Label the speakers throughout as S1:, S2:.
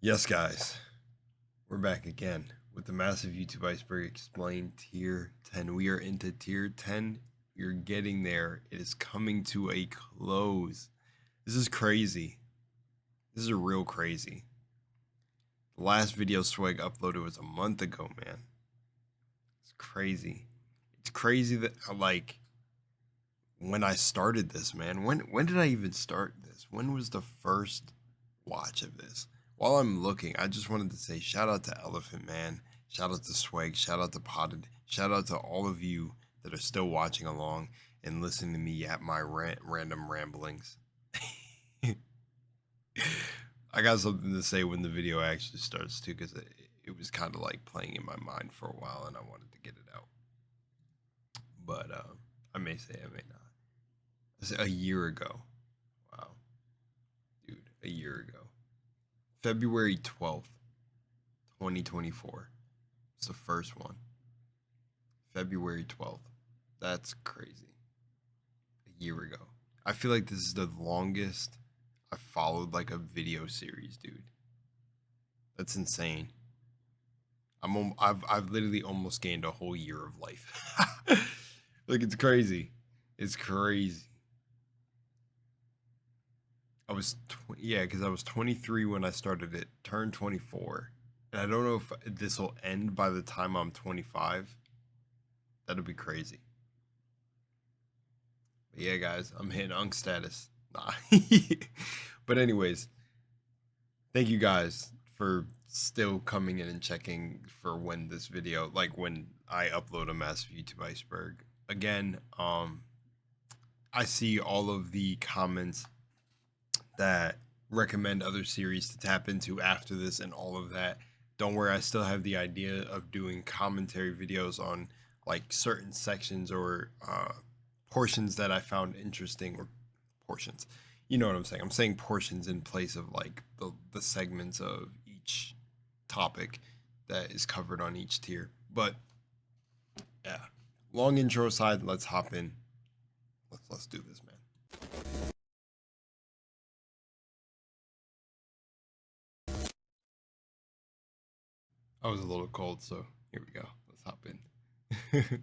S1: Yes, guys, we're back again with the massive YouTube Iceberg Explained Tier 10. We are into Tier 10. You're getting there. It is coming to a close. This is crazy. This is real crazy. The last video Swag uploaded was a month ago, man. It's crazy. It's crazy that, like, when I started this, man. When did I even start this? When was the first watch of this? While I'm looking, I just wanted to say shout out to Elephant Man, shout out to Swag, shout out to Potted, shout out to all of you that are still watching along and listening to me at my random ramblings. I got something to say when the video actually starts too, because it was kind of like playing in my mind for a while and I wanted to get it out. But I may say, I may not. A year ago. Wow. Dude, a year ago. February 12th, 2024. It's the first one. February 12th. That's crazy. A year ago. I feel like this is the longest I followed like a video series, dude. That's insane. I've literally almost gained a whole year of life. Like, it's crazy. It's crazy. I was because I was 23 when I started it, turned 24, and I don't know if this will end by the time I'm 25. That'll be crazy. But yeah, guys, I'm hitting Unk status. Nah. But anyways, thank you guys for still coming in and checking for when this video, like when I upload a massive YouTube Iceberg. Again, I see all of the comments that recommend other series to tap into after this and all of that. Don't worry, I still have the idea of doing commentary videos on like certain sections or portions that I found interesting, or portions. You know what I'm saying? I'm saying portions in place of like the segments of each topic that is covered on each tier. But yeah, long intro aside, let's hop in. Let's do this, man. I was a little cold, so here we go. Let's hop in.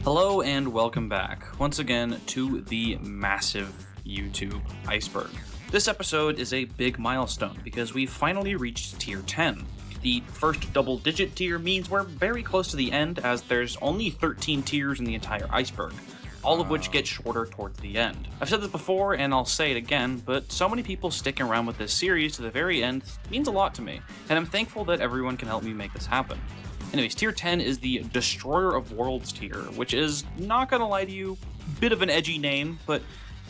S2: Hello and welcome back, once again, to the massive YouTube Iceberg. This episode is a big milestone because we finally reached Tier 10. The first double-digit tier means we're very close to the end, as there's only 13 tiers in the entire Iceberg, all of which get shorter towards the end. I've said this before and I'll say it again, but so many people sticking around with this series to the very end means a lot to me, and I'm thankful that everyone can help me make this happen. Anyways, Tier 10 is the Destroyer of Worlds tier, which is, not gonna lie to you, a bit of an edgy name, but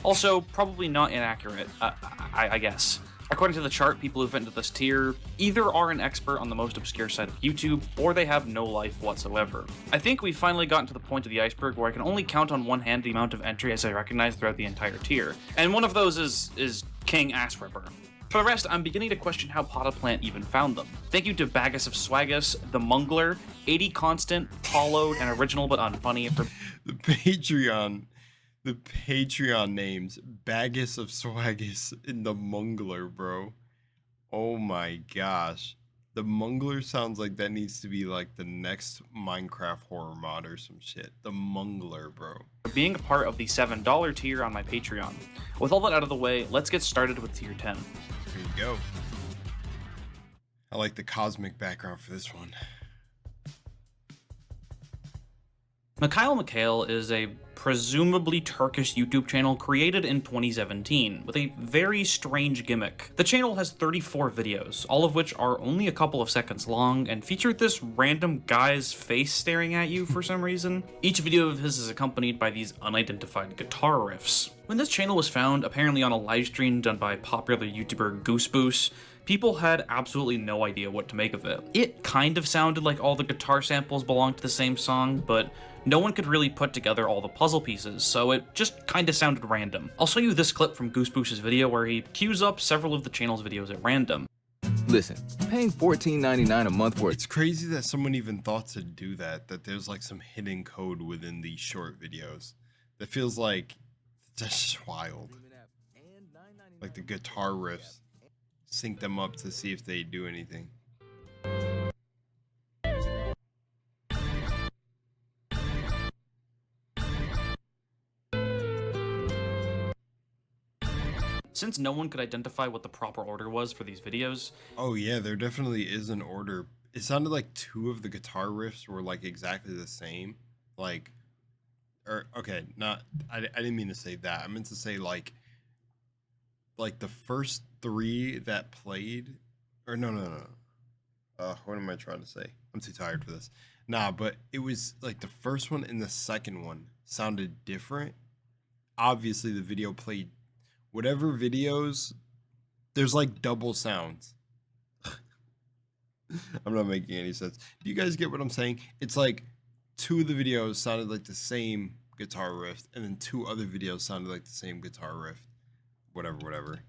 S2: also probably not inaccurate, I guess. According to the chart, people who fit into this tier either are an expert on the most obscure side of YouTube, or they have no life whatsoever. I think we've finally gotten to the point of the iceberg where I can only count on one hand the amount of entries I recognize throughout the entire tier, and one of those is King Ass Ripper. For the rest, I'm beginning to question how Potted Plant even found them. Thank you to Bagus of Swaggus, The Mungler, 80 Constant, Hollowed, and Original but Unfunny for
S1: the Patreon names, Bagus of Swaggus and The Mungler, bro. Oh my gosh. The Mungler sounds like that needs to be like the next Minecraft horror mod or some shit. The Mungler, bro.
S2: being a part of the $7 tier on my Patreon. With all that out of the way, let's get started with Tier 10.
S1: Here you go. I like the cosmic background for this one.
S2: Mikhail is a presumably Turkish YouTube channel created in 2017 with a very strange gimmick. The channel has 34 videos, all of which are only a couple of seconds long and feature this random guy's face staring at you for some reason. Each video of his is accompanied by these unidentified guitar riffs. When this channel was found, apparently on a live stream done by popular YouTuber Gooseboos, people had absolutely no idea what to make of it. It kind of sounded like all the guitar samples belonged to the same song, but no one could really put together all the puzzle pieces, so it just kinda sounded random. I'll show you this clip from Gooseboos' video where he queues up several of the channel's videos at random.
S3: Listen, paying $14.99 a month for
S1: It's crazy that someone even thought to do that there's like some hidden code within these short videos. That feels like that's just wild. like the guitar riffs, sync them up to see if they do anything.
S2: Since no one could identify what the proper order was for these videos.
S1: Oh yeah, there definitely is an order. It sounded like 2 of the guitar riffs were like exactly the same. Like, or okay, not, I didn't mean to say that. I meant to say like the first 3 that played, or no. What am I trying to say? I'm too tired for this. Nah, but it was like the first one and the second one sounded different. Obviously the video played, whatever videos, there's like double sounds. I'm not making any sense. Do you guys get what I'm saying? It's like 2 of the videos sounded like the same guitar riff, and then 2 other videos sounded like the same guitar riff. Whatever.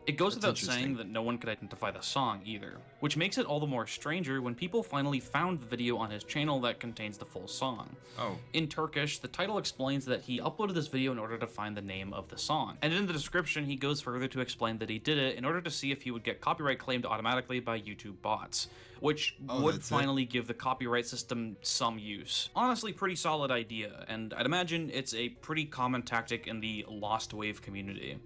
S2: It goes without saying that no one could identify the song either, which makes it all the more stranger when people finally found the video on his channel that contains the full song.
S1: Oh.
S2: In Turkish, the title explains that he uploaded this video in order to find the name of the song. And in the description, he goes further to explain that he did it in order to see if he would get copyright claimed automatically by YouTube bots, which would finally give the copyright system some use. Honestly, pretty solid idea, and I'd imagine it's a pretty common tactic in the Lost Wave community.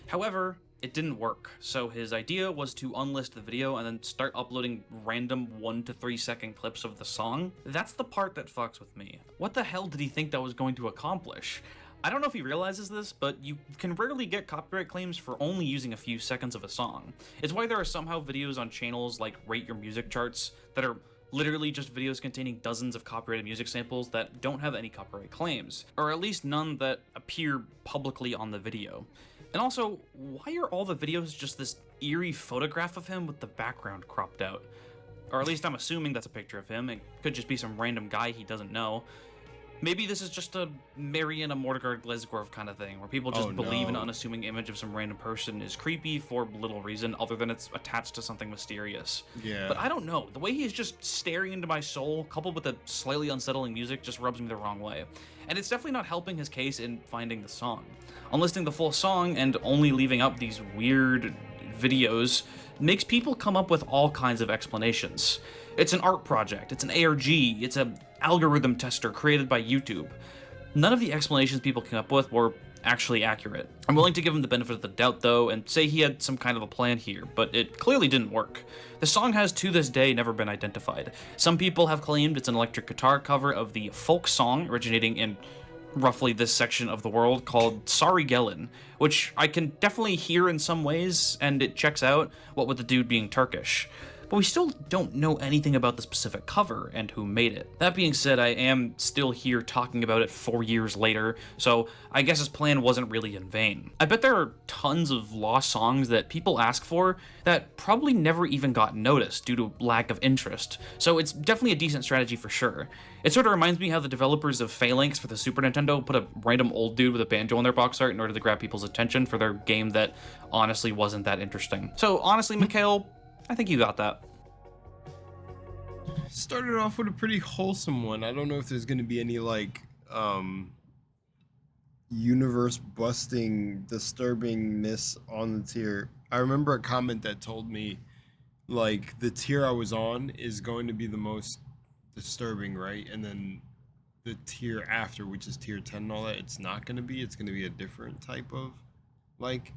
S2: However, it didn't work, so his idea was to unlist the video and then start uploading random 1 to 3 second clips of the song. That's the part that fucks with me. What the hell did he think that was going to accomplish? I don't know if he realizes this, but you can rarely get copyright claims for only using a few seconds of a song. It's why there are somehow videos on channels like Rate Your Music charts that are literally just videos containing dozens of copyrighted music samples that don't have any copyright claims, or at least none that appear publicly on the video. And also, why are all the videos just this eerie photograph of him with the background cropped out? Or at least I'm assuming that's a picture of him. It could just be some random guy he doesn't know. Maybe this is just a Mariana Mordegard Glazgorov kind of thing, where people just believe an unassuming image of some random person is creepy for little reason other than it's attached to something mysterious.
S1: Yeah.
S2: But I don't know. The way he's just staring into my soul, coupled with the slightly unsettling music, just rubs me the wrong way. And it's definitely not helping his case in finding the song. Unlisting the full song and only leaving up these weird videos makes people come up with all kinds of explanations. It's an art project, it's an ARG, it's an algorithm tester created by YouTube. None of the explanations people came up with were actually accurate. I'm willing to give him the benefit of the doubt though, and say he had some kind of a plan here, but it clearly didn't work. The song has to this day never been identified. Some people have claimed it's an electric guitar cover of the folk song originating in roughly this section of the world called Sorry Gelin, which I can definitely hear in some ways, and it checks out, what with the dude being Turkish. But we still don't know anything about the specific cover and who made it. That being said, I am still here talking about it 4 years later, so I guess his plan wasn't really in vain. I bet there are tons of lost songs that people ask for that probably never even got noticed due to lack of interest, so it's definitely a decent strategy for sure. It sort of reminds me how the developers of Phalanx for the Super Nintendo put a random old dude with a banjo in their box art in order to grab people's attention for their game that honestly wasn't that interesting. So honestly, Mikhail, I think you got that.
S1: Started off with a pretty wholesome one. I don't know if there's going to be any like universe busting disturbingness on the tier. I remember a comment that told me like the tier I was on is going to be the most disturbing, right? And then the tier after, which is tier 10 and all that, it's not going to be. It's going to be a different type of like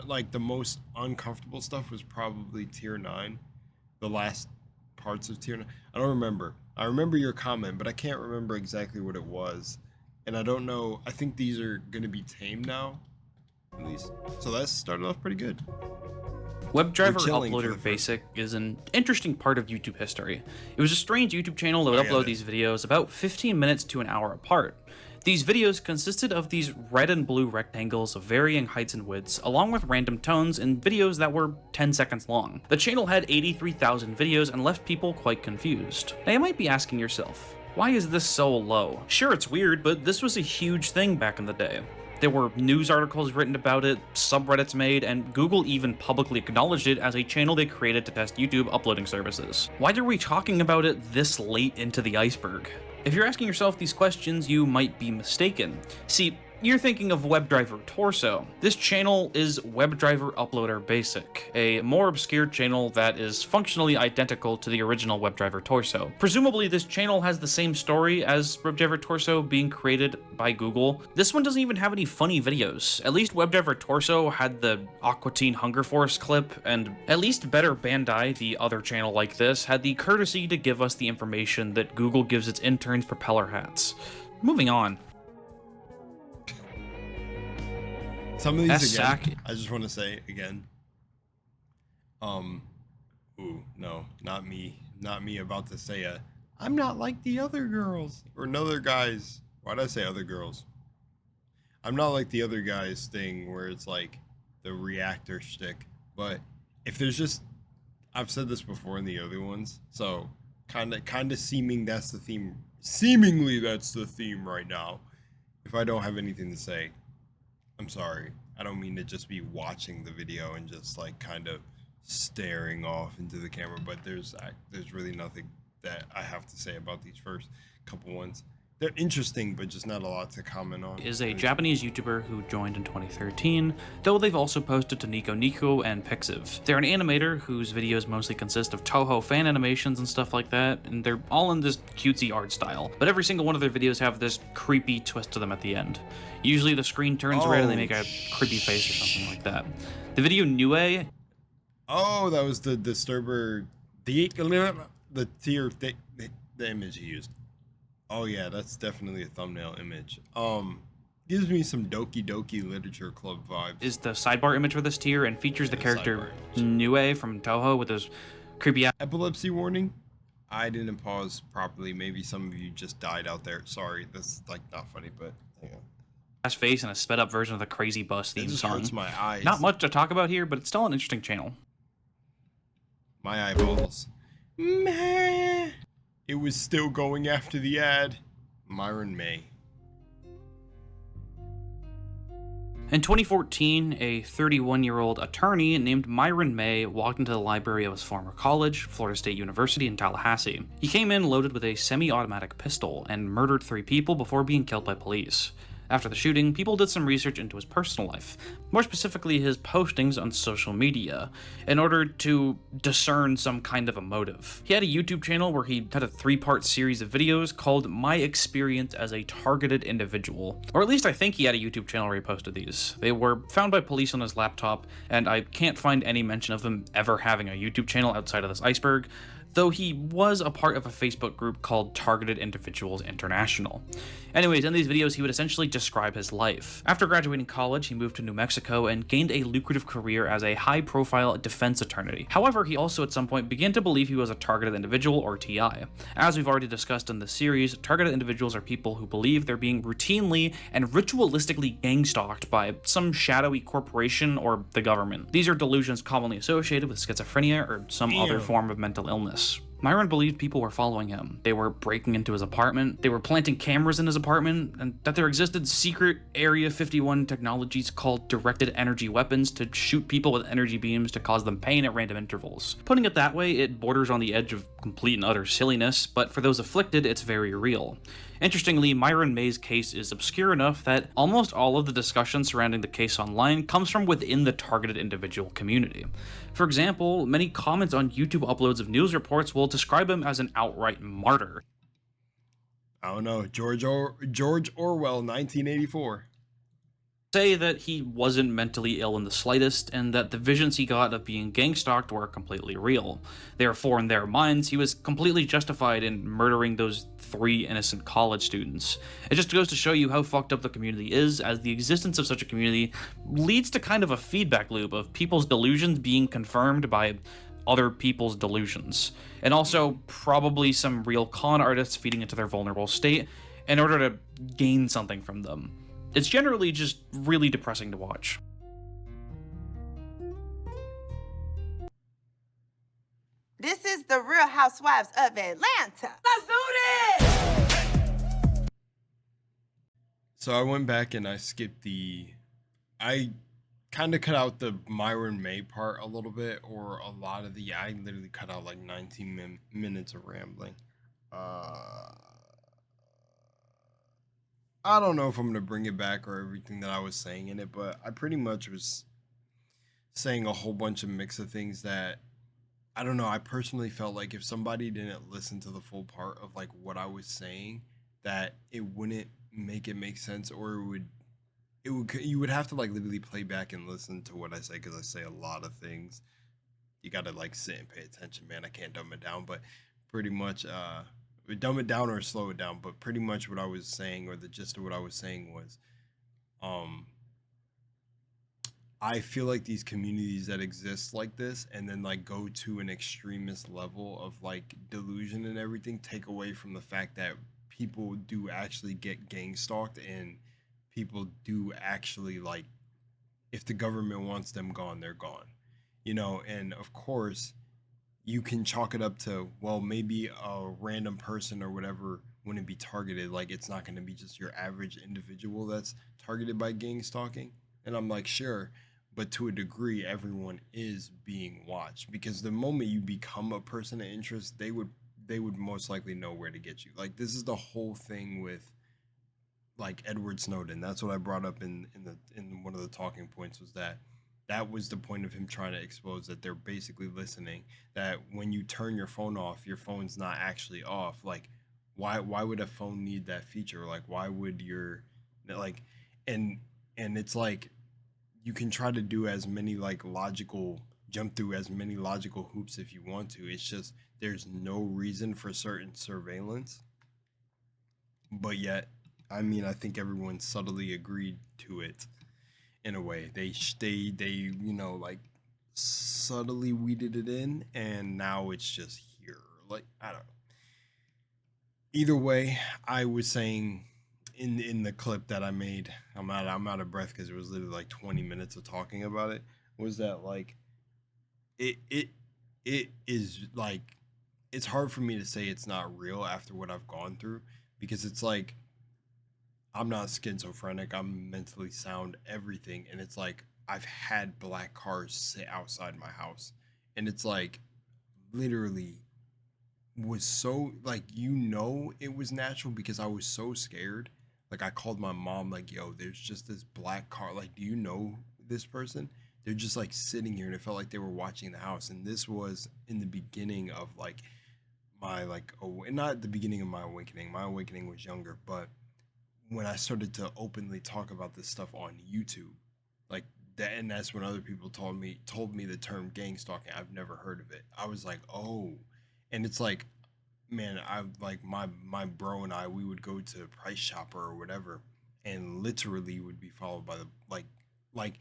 S1: like the most uncomfortable stuff was probably tier 9, the last parts of tier 9. I don't remember. I remember your comment, but I can't remember exactly what it was, and I don't know. I think these are going to be tame now, at least. So that started off pretty good.
S2: WebDriver Uploader Basic is an interesting part of YouTube history. It was a strange YouTube channel that would upload these videos about 15 minutes to an hour apart. These videos consisted of these red and blue rectangles of varying heights and widths, along with random tones in videos that were 10 seconds long. The channel had 83,000 videos and left people quite confused. Now you might be asking yourself, why is this so low? Sure, it's weird, but this was a huge thing back in the day. There were news articles written about it, subreddits made, and Google even publicly acknowledged it as a channel they created to test YouTube uploading services. Why are we talking about it this late into the iceberg? If you're asking yourself these questions, you might be mistaken. See, You're thinking of WebDriver Torso. This channel is WebDriver Uploader Basic, a more obscure channel that is functionally identical to the original WebDriver Torso. Presumably this channel has the same story as WebDriver Torso being created by Google. This one doesn't even have any funny videos. At least WebDriver Torso had the Aqua Teen Hunger Force clip, and at least Better Bandai, the other channel like this, had the courtesy to give us the information that Google gives its interns propeller hats. Moving on.
S1: Some of these again,
S2: Sack.
S1: I just want to say again. Ooh, no, not me about to say I'm not like the other girls or other guys. Why'd I say other girls? I'm not like the other guys thing where it's like the reactor shtick. But if there's just, I've said this before in the other ones, so kind of seemingly that's the theme right now. If I don't have anything to say, I'm sorry. I don't mean to just be watching the video and just like kind of staring off into the camera, but there's really nothing that I have to say about these first couple ones. They're interesting, but just not a lot to comment on.
S2: Is a Japanese YouTuber who joined in 2013, though they've also posted to Nico Nico and Pixiv. They're an animator whose videos mostly consist of Toho fan animations and stuff like that, and they're all in this cutesy art style. But every single one of their videos have this creepy twist to them at the end. Usually the screen turns red and they make a creepy face or something like that. The video Nue...
S1: Oh, that was the disturber... The image he used. Oh yeah, that's definitely a thumbnail image. Gives me some Doki Doki Literature Club vibes.
S2: Is the sidebar image for this tier and features the character Nue from Toho with those creepy ass
S1: epilepsy warning. I didn't pause properly. Maybe some of you just died out there. Sorry, that's like not funny, but hang on.
S2: Face and a sped up version of the Crazy Bus theme song.
S1: Hurts my eyes.
S2: Not much to talk about here, but it's still an interesting channel.
S1: My eyeballs. Meh. It was still going after the ad. Myron May.
S2: In 2014, a 31-year-old attorney named Myron May walked into the library of his former college, Florida State University in Tallahassee. He came in loaded with a semi-automatic pistol and murdered 3 people before being killed by police. After the shooting, people did some research into his personal life, more specifically his postings on social media, in order to discern some kind of a motive. He had a YouTube channel where he had a 3-part series of videos called My Experience as a Targeted Individual. Or at least I think he had a YouTube channel where he posted these. They were found by police on his laptop, and I can't find any mention of him ever having a YouTube channel outside of this Iceberg, though he was a part of a Facebook group called Targeted Individuals International. Anyways, in these videos, he would essentially describe his life. After graduating college, he moved to New Mexico and gained a lucrative career as a high-profile defense attorney. However, he also at some point began to believe he was a targeted individual, or TI. As we've already discussed in the series, targeted individuals are people who believe they're being routinely and ritualistically gang-stalked by some shadowy corporation or the government. These are delusions commonly associated with schizophrenia or some other form of mental illness. Myron believed people were following him. They were breaking into his apartment, they were planting cameras in his apartment, and that there existed secret Area 51 technologies called directed energy weapons to shoot people with energy beams to cause them pain at random intervals. Putting it that way, it borders on the edge of complete and utter silliness, but for those afflicted, it's very real. Interestingly, Myron May's case is obscure enough that almost all of the discussion surrounding the case online comes from within the targeted individual community. For example, many comments on YouTube uploads of news reports will describe him as an outright martyr.
S1: I don't know, George Orwell, 1984.
S2: Say that he wasn't mentally ill in the slightest, and that the visions he got of being gang-stalked were completely real. Therefore, in their minds, he was completely justified in murdering those 3 innocent college students. It just goes to show you how fucked up the community is, as the existence of such a community leads to kind of a feedback loop of people's delusions being confirmed by other people's delusions. And also, probably some real con artists feeding into their vulnerable state in order to gain something from them. It's generally just really depressing to watch.
S4: This is the Real Housewives of Atlanta. Let's do this!
S1: So I went back and I skipped I kind of cut out the Myron May part a little bit, or a lot of I literally cut out like 19 minutes of rambling. I don't know if I'm gonna bring it back or everything that I was saying in it, but I pretty much was saying a whole bunch of mix of things that I don't know. I personally felt like if somebody didn't listen to the full part of like what I was saying, that it wouldn't make it make sense, or it would you would have to like literally play back and listen to what I say because I say a lot of things. You gotta like sit and pay attention, man. I can't dumb it down, but pretty much dumb it down or slow it down. But pretty much what I was saying, or the gist of what I was saying was, um I feel like these communities that exist like this and then like go to an extremist level of like delusion and everything take away from the fact that people do actually get gang stalked, and people do actually like, if the government wants them gone, they're gone. And of course you can chalk it up to, well, maybe a random person or whatever wouldn't be targeted. Like, it's not going to be just your average individual that's targeted by gang stalking. And I'm like, sure, but to a degree, everyone is being watched, because the moment you become a person of interest, they would most likely know where to get you. Like, this is the whole thing with like Edward Snowden. That's what I brought up in one of the talking points, was that was the point of him trying to expose that they're basically listening, that when you turn your phone off, your phone's not actually off. Like, why would a phone need that feature? Like, why would your, like, and it's like, you can try to do as many like jump through as many logical hoops if you want to. It's just there's no reason for certain surveillance, but yet, I mean, I think everyone subtly agreed to it. In a way, they like subtly weeded it in, and now it's just here. Like, I don't know. Either way, I was saying in the clip that I made, I'm out of breath because it was literally like 20 minutes of talking about it, was that like it is like, it's hard for me to say it's not real after what I've gone through, because it's like, I'm not schizophrenic, I'm mentally sound, everything. And it's like, I've had black cars sit outside my house. And it's like, literally was so, like, it was natural, because I was so scared. Like, I called my mom, like, yo, there's just this black car. Like, do you know this person? They're just like sitting here, and it felt like they were watching the house. And this was in the beginning of like my, like, oh, not the beginning of my awakening. My awakening was younger, but when I started to openly talk about this stuff on YouTube, like that, and that's when other people told me the term gang stalking. I've never heard of it. I was like, oh, and it's like, man, I like my bro and I, we would go to Price Chopper or whatever, and literally would be followed by the like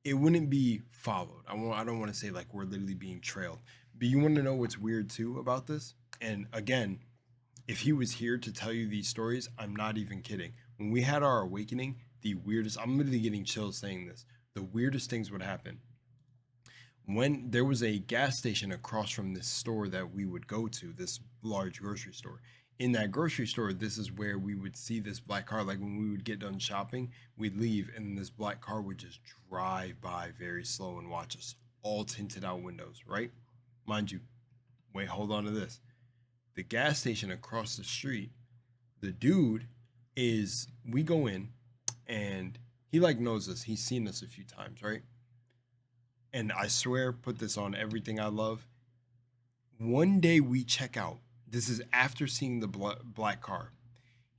S1: it wouldn't be followed. I don't want to say like we're literally being trailed, but you want to know what's weird too about this? And again, if he was here to tell you these stories, I'm not even kidding. When we had our awakening, the weirdest, I'm literally getting chills saying this, the weirdest things would happen. When there was a gas station across from this store that we would go to, this large grocery store. In that grocery store, this is where we would see this black car. Like, when we would get done shopping, we'd leave, and this black car would just drive by very slow and watch us, all tinted out windows, right? Mind you, wait, hold on to this. The gas station across the street, the dude we go in, and he like knows us. He's seen us a few times, right? And I swear, put this on everything I love. One day we check out. This is after seeing the black car.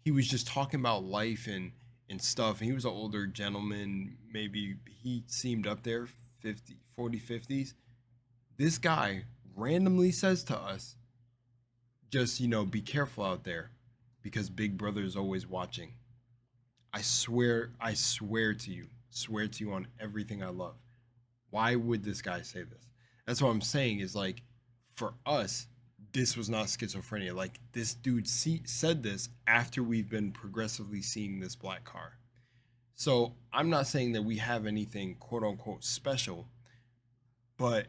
S1: He was just talking about life and stuff. And he was an older gentleman. Maybe he seemed up there, 40, 50s. This guy randomly says to us, just, be careful out there, because Big Brother is always watching. I swear to you on everything I love. Why would this guy say this? That's what I'm saying, is like, for us, this was not schizophrenia. Like, this dude said this after we've been progressively seeing this black car. So I'm not saying that we have anything quote unquote special, but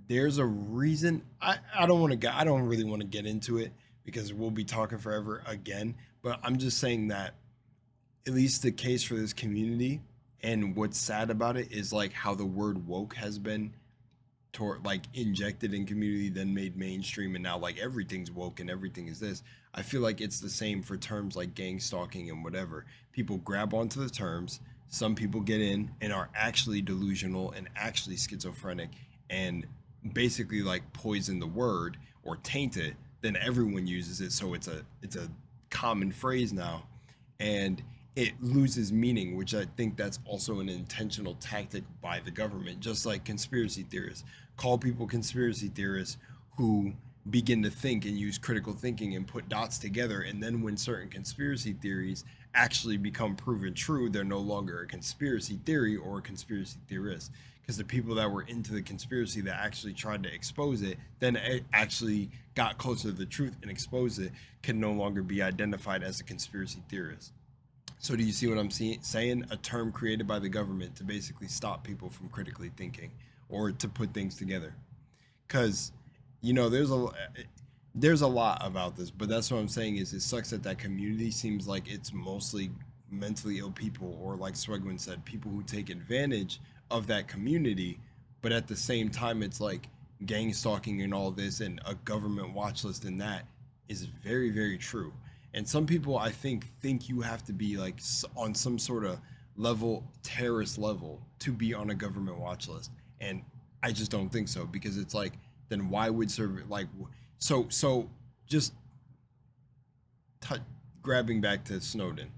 S1: there's a reason. I don't really want to get into it, because we'll be talking forever again, but I'm just saying that at least the case for this community, and what's sad about it is like how the word woke has been like injected in community, then made mainstream, and now like everything's woke and everything is this. I feel like it's the same for terms like gang stalking and whatever. People grab onto the terms. Some people get in and are actually delusional and actually schizophrenic and basically like poison the word or taint it. Then everyone uses it, so it's a common phrase now, and it loses meaning, which I think that's also an intentional tactic by the government. Just like conspiracy theorists call people conspiracy theorists who begin to think and use critical thinking and put dots together, and then when certain conspiracy theories actually become proven true, they're no longer a conspiracy theory or a conspiracy theorist, because the people that were into the conspiracy that actually tried to expose it, then it actually got closer to the truth and exposed it, can no longer be identified as a conspiracy theorist. So do you see what I'm saying? A term created by the government to basically stop people from critically thinking or to put things together. Because, you know, there's a lot about this, but that's what I'm saying is it sucks that community seems like it's mostly mentally ill people, or like Swegwin said, people who take advantage of that community. But at the same time, it's like gang stalking and all this and a government watch list, and that is very, very true. And some people, I think you have to be like on some sort of level, terrorist level, to be on a government watch list. And I just don't think so, because it's like, then why would so just grabbing back to Snowden.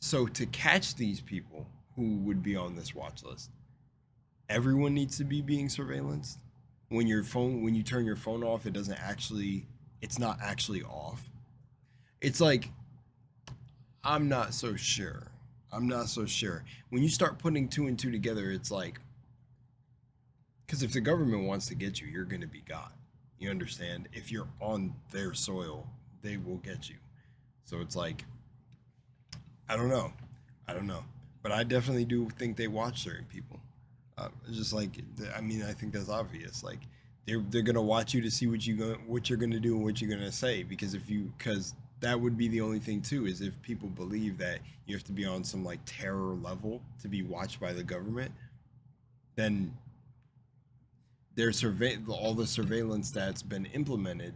S1: So to catch these people who would be on this watch list, everyone needs to be being surveillanced. When you turn your phone off, it's not actually off. It's like, I'm not so sure. When you start putting two and two together, it's like, because if the government wants to get you, you're going to be got. You understand? If you're on their soil, they will get you. So it's like, I don't know. But I definitely do think they watch certain people. Just like, I mean, I think that's obvious. Like, they're going to watch you to see what you're going to do and what you're going to say. Because that would be the only thing too, is if people believe that you have to be on some like terror level to be watched by the government, then all the surveillance that's been implemented,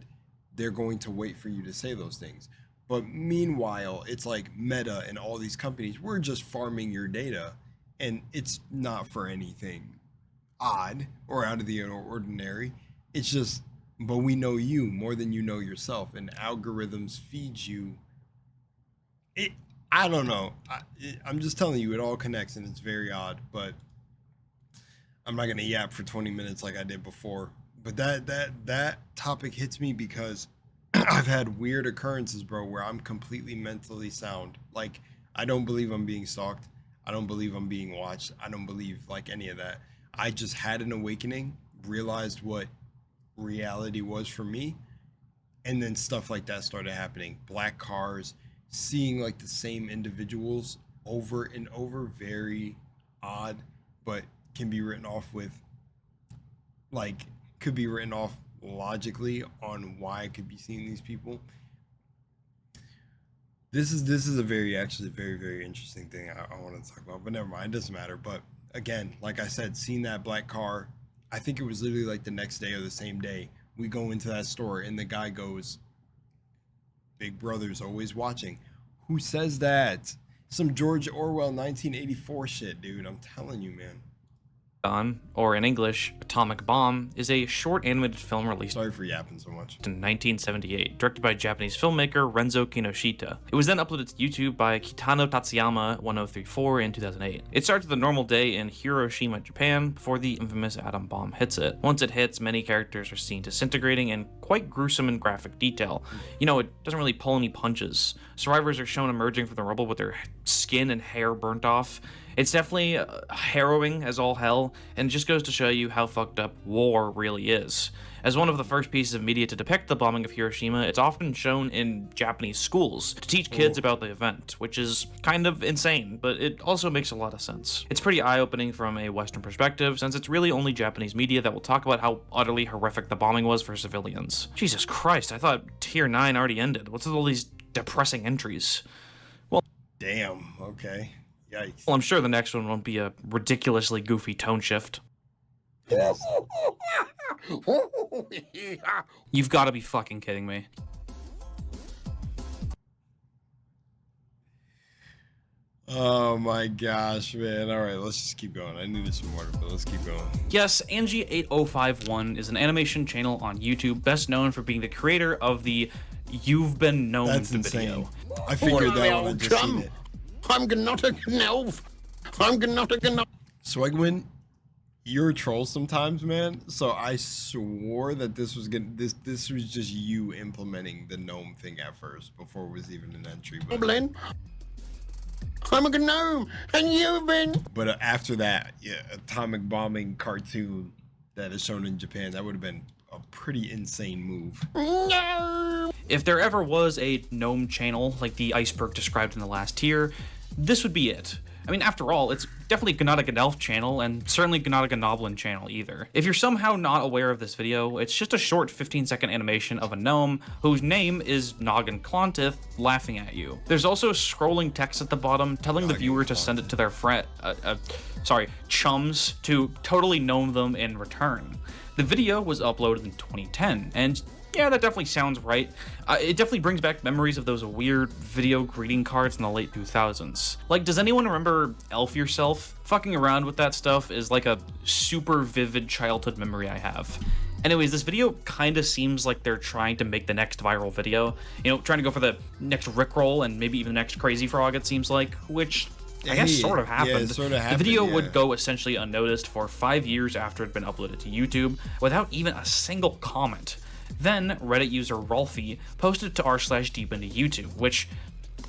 S1: they're going to wait for you to say those things. But meanwhile, it's like Meta and all these companies, we're just farming your data, and it's not for anything odd or out of the ordinary. It's just, but we know you more than you know yourself, and algorithms feed you. I don't know. I'm just telling you, it all connects, and it's very odd, but I'm not going to yap for 20 minutes like I did before. But that topic hits me because I've had weird occurrences, bro, where I'm completely mentally sound. Like, I don't believe I'm being stalked. I don't believe I'm being watched. I don't believe like any of that. I just had an awakening, realized what reality was for me, and then stuff like that started happening. Black cars, seeing like the same individuals over and over, very odd, but can be written off logically on why I could be seeing these people. This is a very very interesting thing I want to talk about, but never mind, it doesn't matter. But again, like I said, seeing that black car, I think it was literally like the next day or the same day, we go into that store and the guy goes, "Big Brother's always watching." Who says that? Some George Orwell 1984 shit, dude. I'm telling you, man.
S2: Or in English, Atomic Bomb, is a short animated film released
S1: Sorry for yapping so much.
S2: in 1978, directed by Japanese filmmaker Renzo Kinoshita. It was then uploaded to YouTube by Kitano Tatsuyama 1034 in 2008. It starts with a normal day in Hiroshima, Japan, before the infamous atom bomb hits it. Once it hits, many characters are seen disintegrating in quite gruesome and graphic detail. You know, it doesn't really pull any punches. Survivors are shown emerging from the rubble with their skin and hair burnt off. It's definitely harrowing as all hell, and it just goes to show you how fucked up war really is. As one of the first pieces of media to depict the bombing of Hiroshima, it's often shown in Japanese schools to teach kids about the event, which is kind of insane, but it also makes a lot of sense. It's pretty eye-opening from a Western perspective, since it's really only Japanese media that will talk about how utterly horrific the bombing was for civilians. Jesus Christ, I thought Tier 9 already ended. What's with all these depressing entries? Well,
S1: damn, okay. Yikes.
S2: Well, I'm sure the next one won't be a ridiculously goofy tone shift. You've got to be fucking kidding me.
S1: Oh my gosh, man. All right, let's just keep going. I needed some water, but let's keep going.
S2: Yes, Angie8051 is an animation channel on YouTube, best known for being the creator of the You've Been Known
S1: That's
S2: video.
S1: insane. I figured that when I just seen it.
S5: I'm not a gnolf. I'm not a gnolf.
S1: Swegwin, you're a troll sometimes, man. So I swore that this was just you implementing the gnome thing at first before it was even an entry.
S5: Goblin. I'm a gnome, and you've been.
S1: But after that, yeah, atomic bombing cartoon that is shown in Japan, that would have been a pretty insane move.
S5: No.
S2: If there ever was a gnome channel like the Iceberg described in the last tier, this would be it. I mean, after all, it's definitely not a Gnelf channel, and certainly not a Gnoblin channel either. If you're somehow not aware of this video, it's just a short 15-second animation of a gnome whose name is Noggin Clontith laughing at you. There's also scrolling text at the bottom telling the viewer to send it to their chums to totally gnome them in return. The video was uploaded in 2010, and yeah, that definitely sounds right. It definitely brings back memories of those weird video greeting cards in the late 2000s. Like, does anyone remember Elf Yourself? Fucking around with that stuff is like a super vivid childhood memory I have. Anyways, this video kind of seems like they're trying to make the next viral video. You know, trying to go for the next Rickroll and maybe even the next Crazy Frog, it seems like, which I guess sort of happened.
S1: Yeah, it sort of happened.
S2: The video would go essentially unnoticed for 5 years after it had been uploaded to YouTube without even a single comment. Then, Reddit user Rolfie posted it to r/deep into YouTube, which,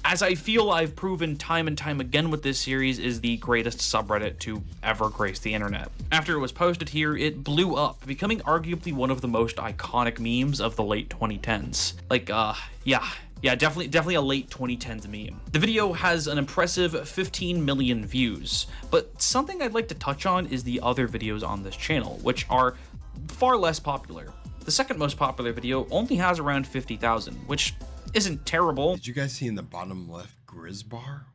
S2: as I feel I've proven time and time again with this series, is the greatest subreddit to ever grace the internet. After it was posted here, it blew up, becoming arguably one of the most iconic memes of the late 2010s. Like, yeah, definitely a late 2010s meme. The video has an impressive 15 million views, but something I'd like to touch on is the other videos on this channel, which are far less popular. The second most popular video only has around 50,000, which isn't terrible.
S1: Did you guys see in the bottom left Grizzbar?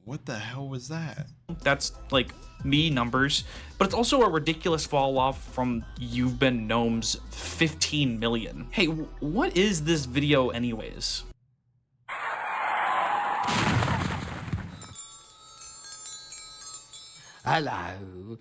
S1: What the hell was that?
S2: That's like me numbers, but it's also a ridiculous fall off from You've Been Gnome's 15 million. Hey, what is this video anyways?
S5: Hello.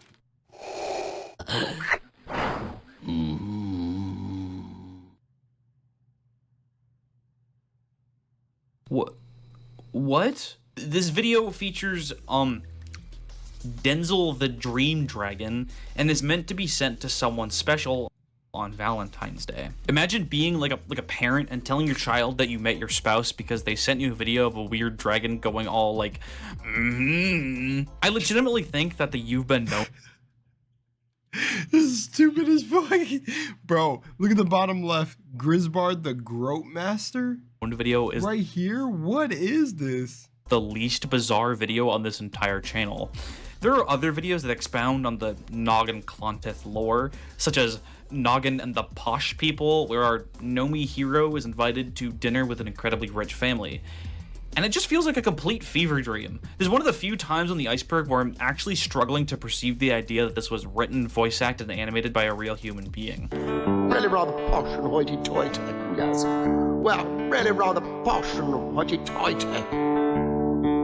S2: What? This video features Denzel the Dream Dragon and is meant to be sent to someone special on Valentine's Day. Imagine being like a parent and telling your child that you met your spouse because they sent you a video of a weird dragon going all like, I legitimately think that the You've Been Known
S1: This is stupid as fuck. Bro, look at the bottom left. Grizzbar the Groat Master
S2: video is
S1: right here. What is this?
S2: the least bizarre video on this entire channel. There are other videos that expound on the Noggin Clontith lore, such as Noggin and the Posh People, where our Nomi hero is invited to dinner with an incredibly rich family. And it just feels like a complete fever dream. This is one of the few times on the Iceberg where I'm actually struggling to perceive the idea that this was written, voice acted, and animated by a real human being.
S5: Really rather posh and hoity-toity, yes. Well, really rather posh and hoity-toity.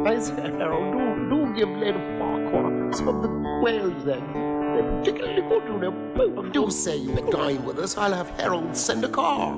S5: I said, Harold, do give Lady Farquhar some of the quail's eggs. They're particularly good to them both. Do say you will dine with us. I'll have Harold send a car.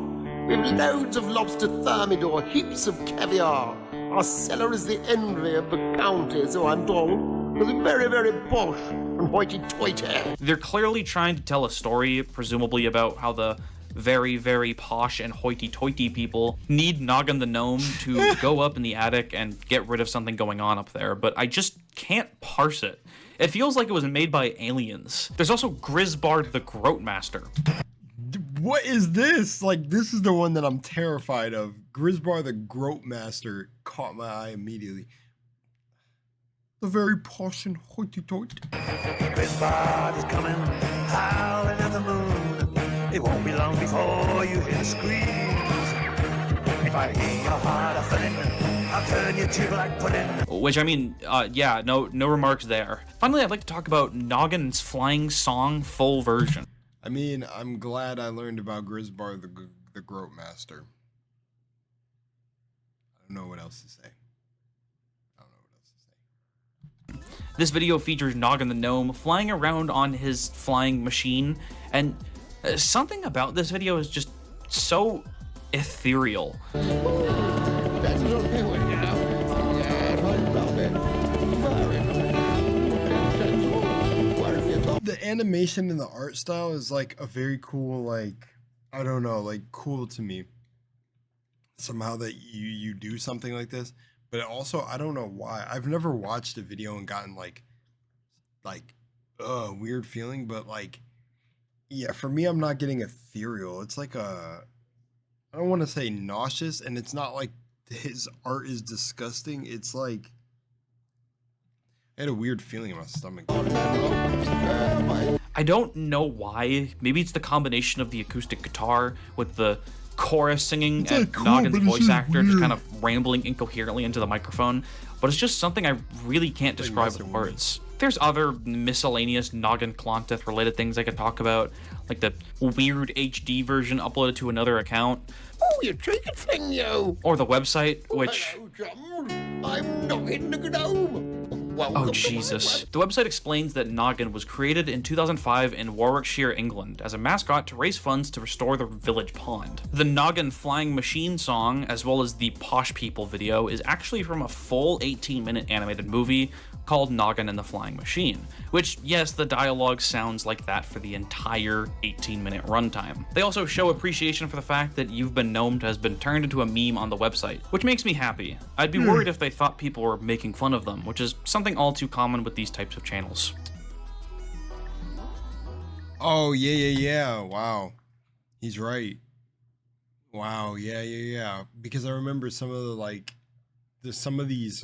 S5: We have loads of lobster thermidor, heaps of caviar. Our cellar is the envy of the county, so I'm told. It's very, very posh and hoity-toity.
S2: They're clearly trying to tell a story, presumably about how the very, very posh and hoity-toity people need Noggin the Gnome to go up in the attic and get rid of something going on up there, but I just can't parse it. It feels like it was made by aliens. There's also Grizzbar the Groat Master.
S1: What is this? Like, this is the one that I'm terrified of. Grizzbar the Groat Master caught my eye immediately. The very posh and hoity-toity.
S6: Grizzbar is coming, howling at the moon. It won't be long before you hear the squeeze. If I hear your heart a thudding, I'll I'll turn your teeth like pudding.
S2: Which, I mean, yeah, no remarks there. Finally, I'd like to talk about Noggin's Flying Song full version.
S1: I mean, I'm glad I learned about Grisbar the Groat Master. I don't know what else to say.
S2: This video features Noggin the Gnome flying around on his flying machine, and something about this video is just so ethereal.
S1: The animation and the art style is like a very cool, like, I don't know, like cool to me. Somehow that you do something like this. But also, I don't know why. I've never watched a video and gotten like weird feeling, but like, yeah, for me, I'm not getting ethereal. It's like I don't want to say nauseous, and it's not like his art is disgusting. It's like, I had a weird feeling in my stomach.
S2: I don't know why. Maybe it's the combination of the acoustic guitar with the chorus singing and Noggin's voice actor just kind of rambling incoherently into the microphone, but it's just something I really can't describe with words. There's other miscellaneous Noggin Clontith related things I could talk about, like the weird HD version uploaded to another account.
S5: Oh, you tricky thing, yo!
S2: Or the website, which...
S5: Hello, chum. I'm Noggin the Gnome.
S2: Oh, Jesus. The website explains that Noggin was created in 2005 in Warwickshire, England, as a mascot to raise funds to restore the village pond. The Noggin Flying Machine song, as well as the Posh People video, is actually from a full 18-minute animated movie called Noggin and the Flying Machine, which, yes, the dialogue sounds like that for the entire 18-minute runtime. They also show appreciation for the fact that You've Been Gnomed has been turned into a meme on the website, which makes me happy. I'd be worried if they thought people were making fun of them, which is something all too common with these types of channels.
S1: Oh, yeah. Wow. He's right. Wow, yeah. Because I remember some of the, like, some of these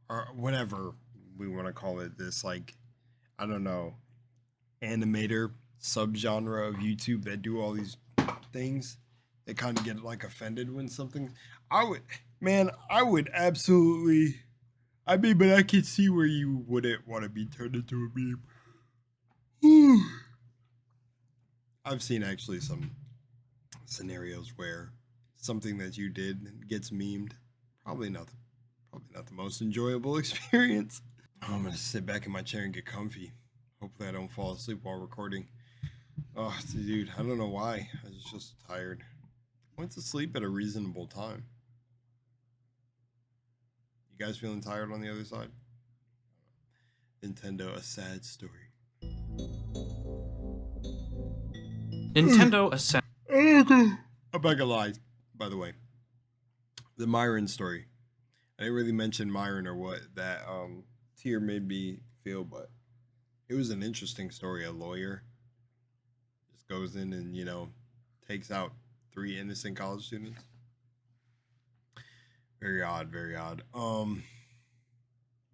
S1: are, whatever we want to call it, this, like, I don't know, animator subgenre of YouTube that do all these things. They kind of get, like, offended when something, I would absolutely, I mean, but I can see where you wouldn't want to be turned into a meme. I've seen actually some scenarios where something that you did gets memed. Probably not the most enjoyable experience. I'm gonna sit back in my chair and get comfy. Hopefully I don't fall asleep while recording. Oh, dude, I don't know why. I was just tired. I went to sleep at a reasonable time. You guys feeling tired on the other side? Nintendo, a sad story.
S2: Nintendo, a sad...
S1: I'm not gonna lie, by the way. The Myron story. I didn't really mention Myron or what that tier made me feel, but it was an interesting story. A lawyer just goes in and, you know, takes out 3 innocent college students. Very odd, very odd.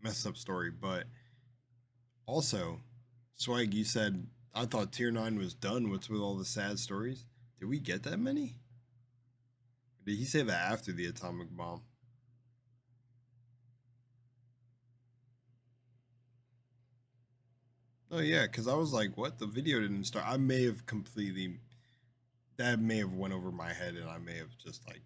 S1: Messed up story, but also, Swag, you said, I thought tier 9 was done. What's with all the sad stories? Did we get that many? Or did he say that after the atomic bomb? Oh yeah, because I was like, what? The video didn't start. I may have completely, that may have went over my head and I may have just like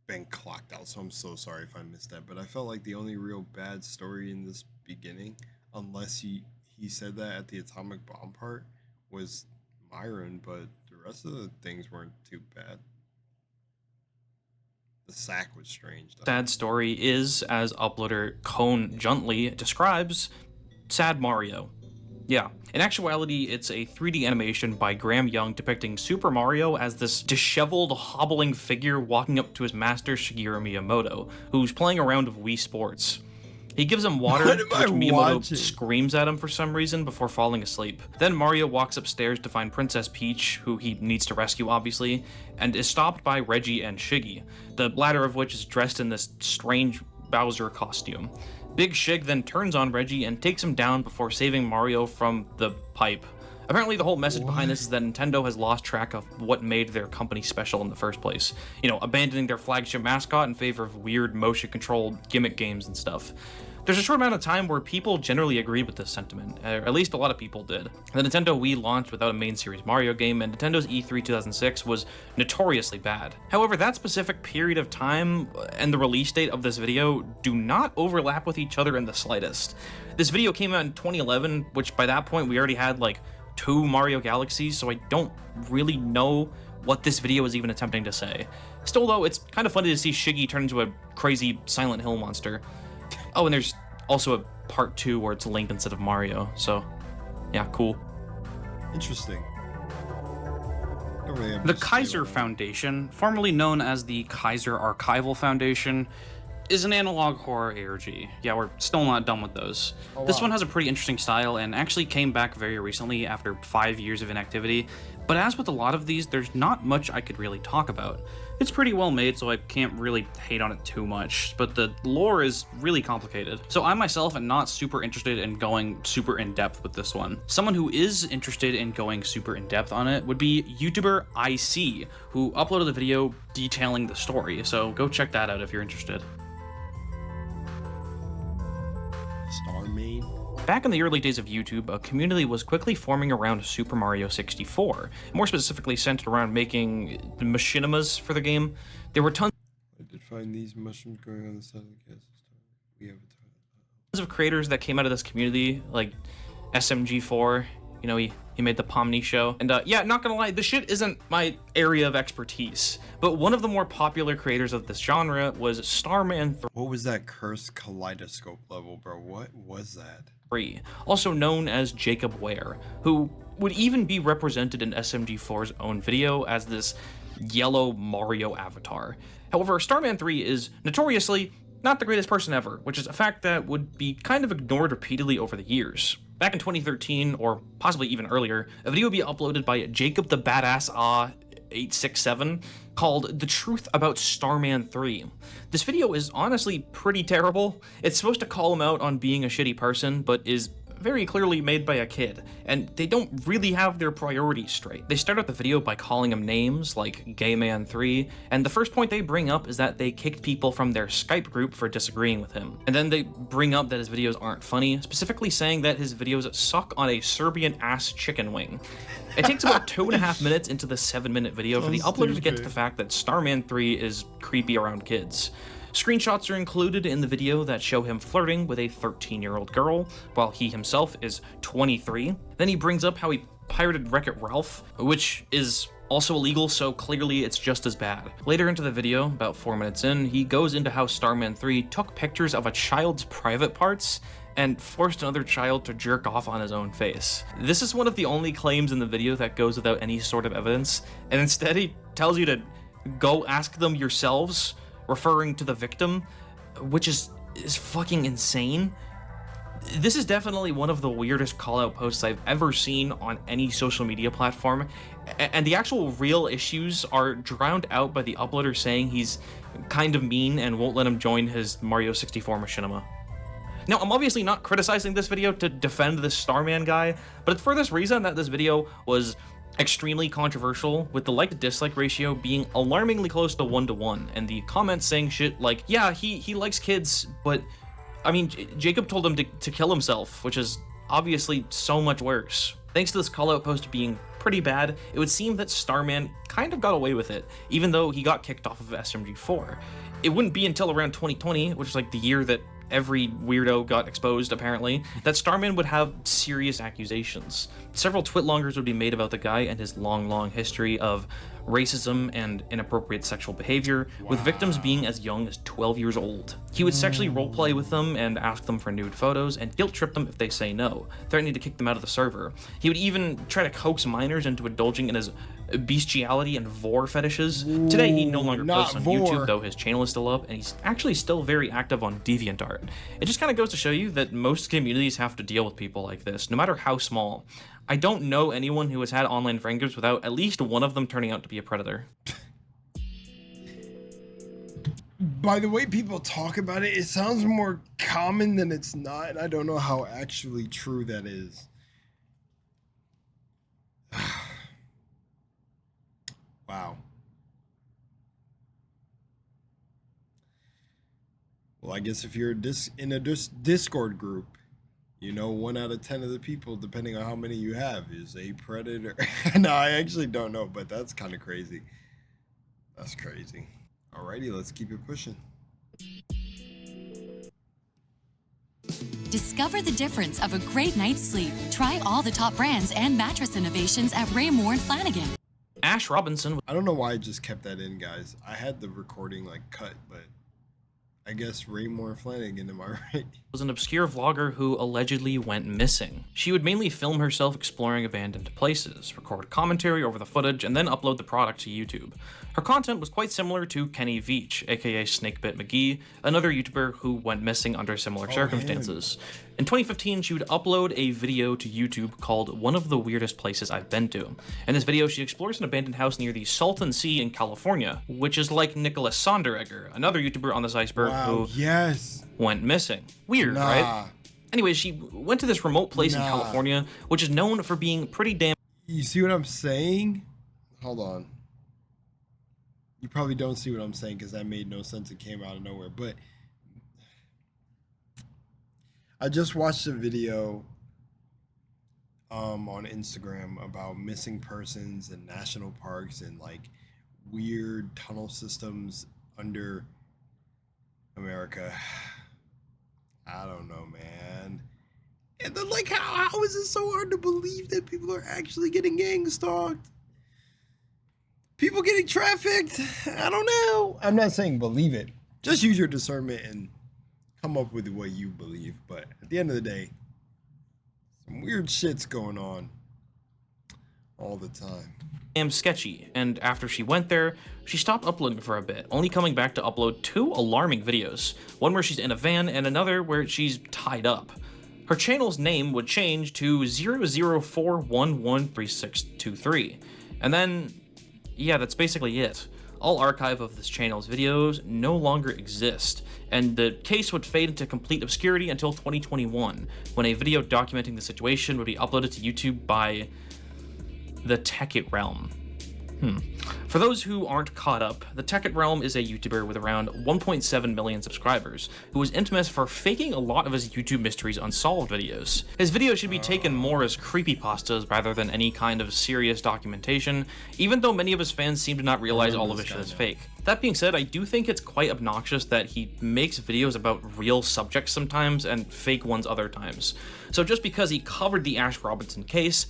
S1: been clocked out. So I'm so sorry if I missed that. But I felt like the only real bad story in this beginning, unless he said that at the atomic bomb part, was Myron, but the rest of the things weren't too bad. The sack was strange, though.
S2: Sad story is, as uploader Cone Juntley describes, Sad Mario. Yeah, in actuality, it's a 3D animation by Graham Young depicting Super Mario as this disheveled, hobbling figure walking up to his master Shigeru Miyamoto, who's playing a round of Wii Sports. He gives him water, which Miyamoto screams at him for some reason before falling asleep. Then Mario walks upstairs to find Princess Peach, who he needs to rescue obviously, and is stopped by Reggie and Shiggy, the latter of which is dressed in this strange Bowser costume. Big Shig then turns on Reggie and takes him down before saving Mario from the pipe, Apparently, the whole message behind this is that Nintendo has lost track of what made their company special in the first place. You know, abandoning their flagship mascot in favor of weird motion-controlled gimmick games and stuff. There's a short amount of time where people generally agreed with this sentiment, or at least a lot of people did. The Nintendo Wii launched without a main series Mario game, and Nintendo's E3 2006 was notoriously bad. However, that specific period of time and the release date of this video do not overlap with each other in the slightest. This video came out in 2011, which by that point we already had like 2 Mario Galaxies, so I don't really know what this video is even attempting to say. Still though, it's kind of funny to see Shiggy turn into a crazy Silent Hill monster. Oh, and there's also a part 2 where it's Link instead of Mario, so yeah, cool.
S1: Interesting. Don't really have
S2: The
S1: much to say
S2: Kaiser
S1: about that.
S2: Foundation, formerly known as the Kaiser Archival Foundation, is an analog horror ARG. Yeah, we're still not done with those. This one has a pretty interesting style and actually came back very recently after 5 years of inactivity, but as with a lot of these, there's not much I could really talk about. It's pretty well made, so I can't really hate on it too much, but the lore is really complicated. So I myself am not super interested in going super in-depth with this one. Someone who is interested in going super in-depth on it would be YouTuber IC, who uploaded a video detailing the story, so go check that out if you're interested.
S1: Star Main.
S2: Back in the early days of YouTube, a community was quickly forming around Super Mario 64, more specifically centered around making machinimas for the game. There were tons
S1: I did find these mushrooms growing on the side of the gas station. We have
S2: of creators that came out of this community, like SMG4, you know, he made the Pomni show. And yeah, not gonna lie, this shit isn't my area of expertise, but one of the more popular creators of this genre was Starman3,
S1: What was that cursed kaleidoscope level, bro? What was that?
S2: also known as Jacob Ware, who would even be represented in SMG4's own video as this yellow Mario avatar. However, Starman3 is notoriously not the greatest person ever, which is a fact that would be kind of ignored repeatedly over the years. Back in 2013, or possibly even earlier, a video would be uploaded by Jacob the Badass 867 called The Truth About Starman 3. This video is honestly pretty terrible. It's supposed to call him out on being a shitty person, but is very clearly made by a kid, and they don't really have their priorities straight. They start out the video by calling him names like Gayman3, and the first point they bring up is that they kicked people from their Skype group for disagreeing with him. And then they bring up that his videos aren't funny, specifically saying that his videos suck on a Serbian ass chicken wing. It takes about 2.5 minutes into the 7-minute video for the uploader to get to the fact that Starman 3 is creepy around kids. Screenshots are included in the video that show him flirting with a 13-year-old girl, while he himself is 23. Then he brings up how he pirated Wreck-It Ralph, which is also illegal, so clearly it's just as bad. Later into the video, about 4 minutes in, he goes into how Starman 3 took pictures of a child's private parts and forced another child to jerk off on his own face. This is one of the only claims in the video that goes without any sort of evidence, and instead he tells you to go ask them yourselves, referring to the victim, which is fucking insane. This is definitely one of the weirdest call-out posts I've ever seen on any social media platform, and the actual real issues are drowned out by the uploader saying he's kind of mean and won't let him join his Mario 64 machinima. Now, I'm obviously not criticizing this video to defend this Starman guy, but it's for this reason that this video was extremely controversial, with the like-to-dislike ratio being alarmingly close to 1-to-1, and the comments saying shit like, yeah, he likes kids, but, I mean, Jacob told him to kill himself, which is obviously so much worse. Thanks to this call-out post being pretty bad, it would seem that Starman kind of got away with it, even though he got kicked off of SMG4. It wouldn't be until around 2020, which is like the year that every weirdo got exposed, apparently, that Starman would have serious accusations. Several twitlongers would be made about the guy and his long history of racism and inappropriate sexual behavior, with victims being as young as 12 years old. He would sexually roleplay with them and ask them for nude photos and guilt trip them if they say no, threatening to kick them out of the server. He would even try to coax minors into indulging in his bestiality and vor fetishes. Today he no longer posts on YouTube, though his channel is still up, and he's actually still very active on DeviantArt. It just kind of goes to show you that most communities have to deal with people like this, no matter how small. I don't know anyone who has had online friend groups without at least one of them turning out to be a predator.
S1: By the way people talk about it, it sounds more common than it's not, and I don't know how actually true that is. Wow. Well, I guess if you're in a Discord group, you know 1 out of 10 of the people, depending on how many you have, is a predator. No, I actually don't know, but that's kind of crazy. That's crazy. Alrighty, let's keep it pushing.
S7: Discover the difference of a great night's sleep. Try all the top brands and mattress innovations at Raymore and Flanigan.
S2: Ash Robinson
S1: I don't know why I just kept that in, guys. I had the recording like cut, but I guess Raymore Flanagan, am I right?
S2: was an obscure vlogger who allegedly went missing. She would mainly film herself exploring abandoned places, record commentary over the footage, and then upload the product to YouTube. Her content was quite similar to Kenny Veach, aka Snakebit McGee, another YouTuber who went missing under similar circumstances. In 2015, she would upload a video to YouTube called One of the Weirdest Places I've Been To. In this video, she explores an abandoned house near the Salton Sea in California, which is like Nicholas Sonderegger, another YouTuber on this iceberg who went missing. Weird, right? Anyways, she went to this remote place in California, which is known for being pretty damn...
S1: You see what I'm saying? Hold on. You probably don't see what I'm saying because that made no sense. It came out of nowhere. But I just watched a video on Instagram about missing persons in national parks and like weird tunnel systems under America. I don't know, man. And then like how is it so hard to believe that people are actually getting gang stalked? People getting trafficked? I don't know. I'm not saying believe it. Just use your discernment and come up with what you believe. But at the end of the day, some weird shit's going on all the time.
S2: Damn sketchy, and after she went there, she stopped uploading for a bit, only coming back to upload 2 alarming videos. One where she's in a van and another where she's tied up. Her channel's name would change to 004113623. And then, yeah, that's basically it. All archive of this channel's videos no longer exist, and the case would fade into complete obscurity until 2021, when a video documenting the situation would be uploaded to YouTube by the Tekkit Realm. For those who aren't caught up, the Tekkit Realm is a YouTuber with around 1.7 million subscribers, who is infamous for faking a lot of his YouTube Mysteries Unsolved videos. His videos should be taken more as creepypastas rather than any kind of serious documentation, even though many of his fans seem to not realize all of his shit is fake. That being said, I do think it's quite obnoxious that he makes videos about real subjects sometimes and fake ones other times. So just because he covered the Ash Robinson case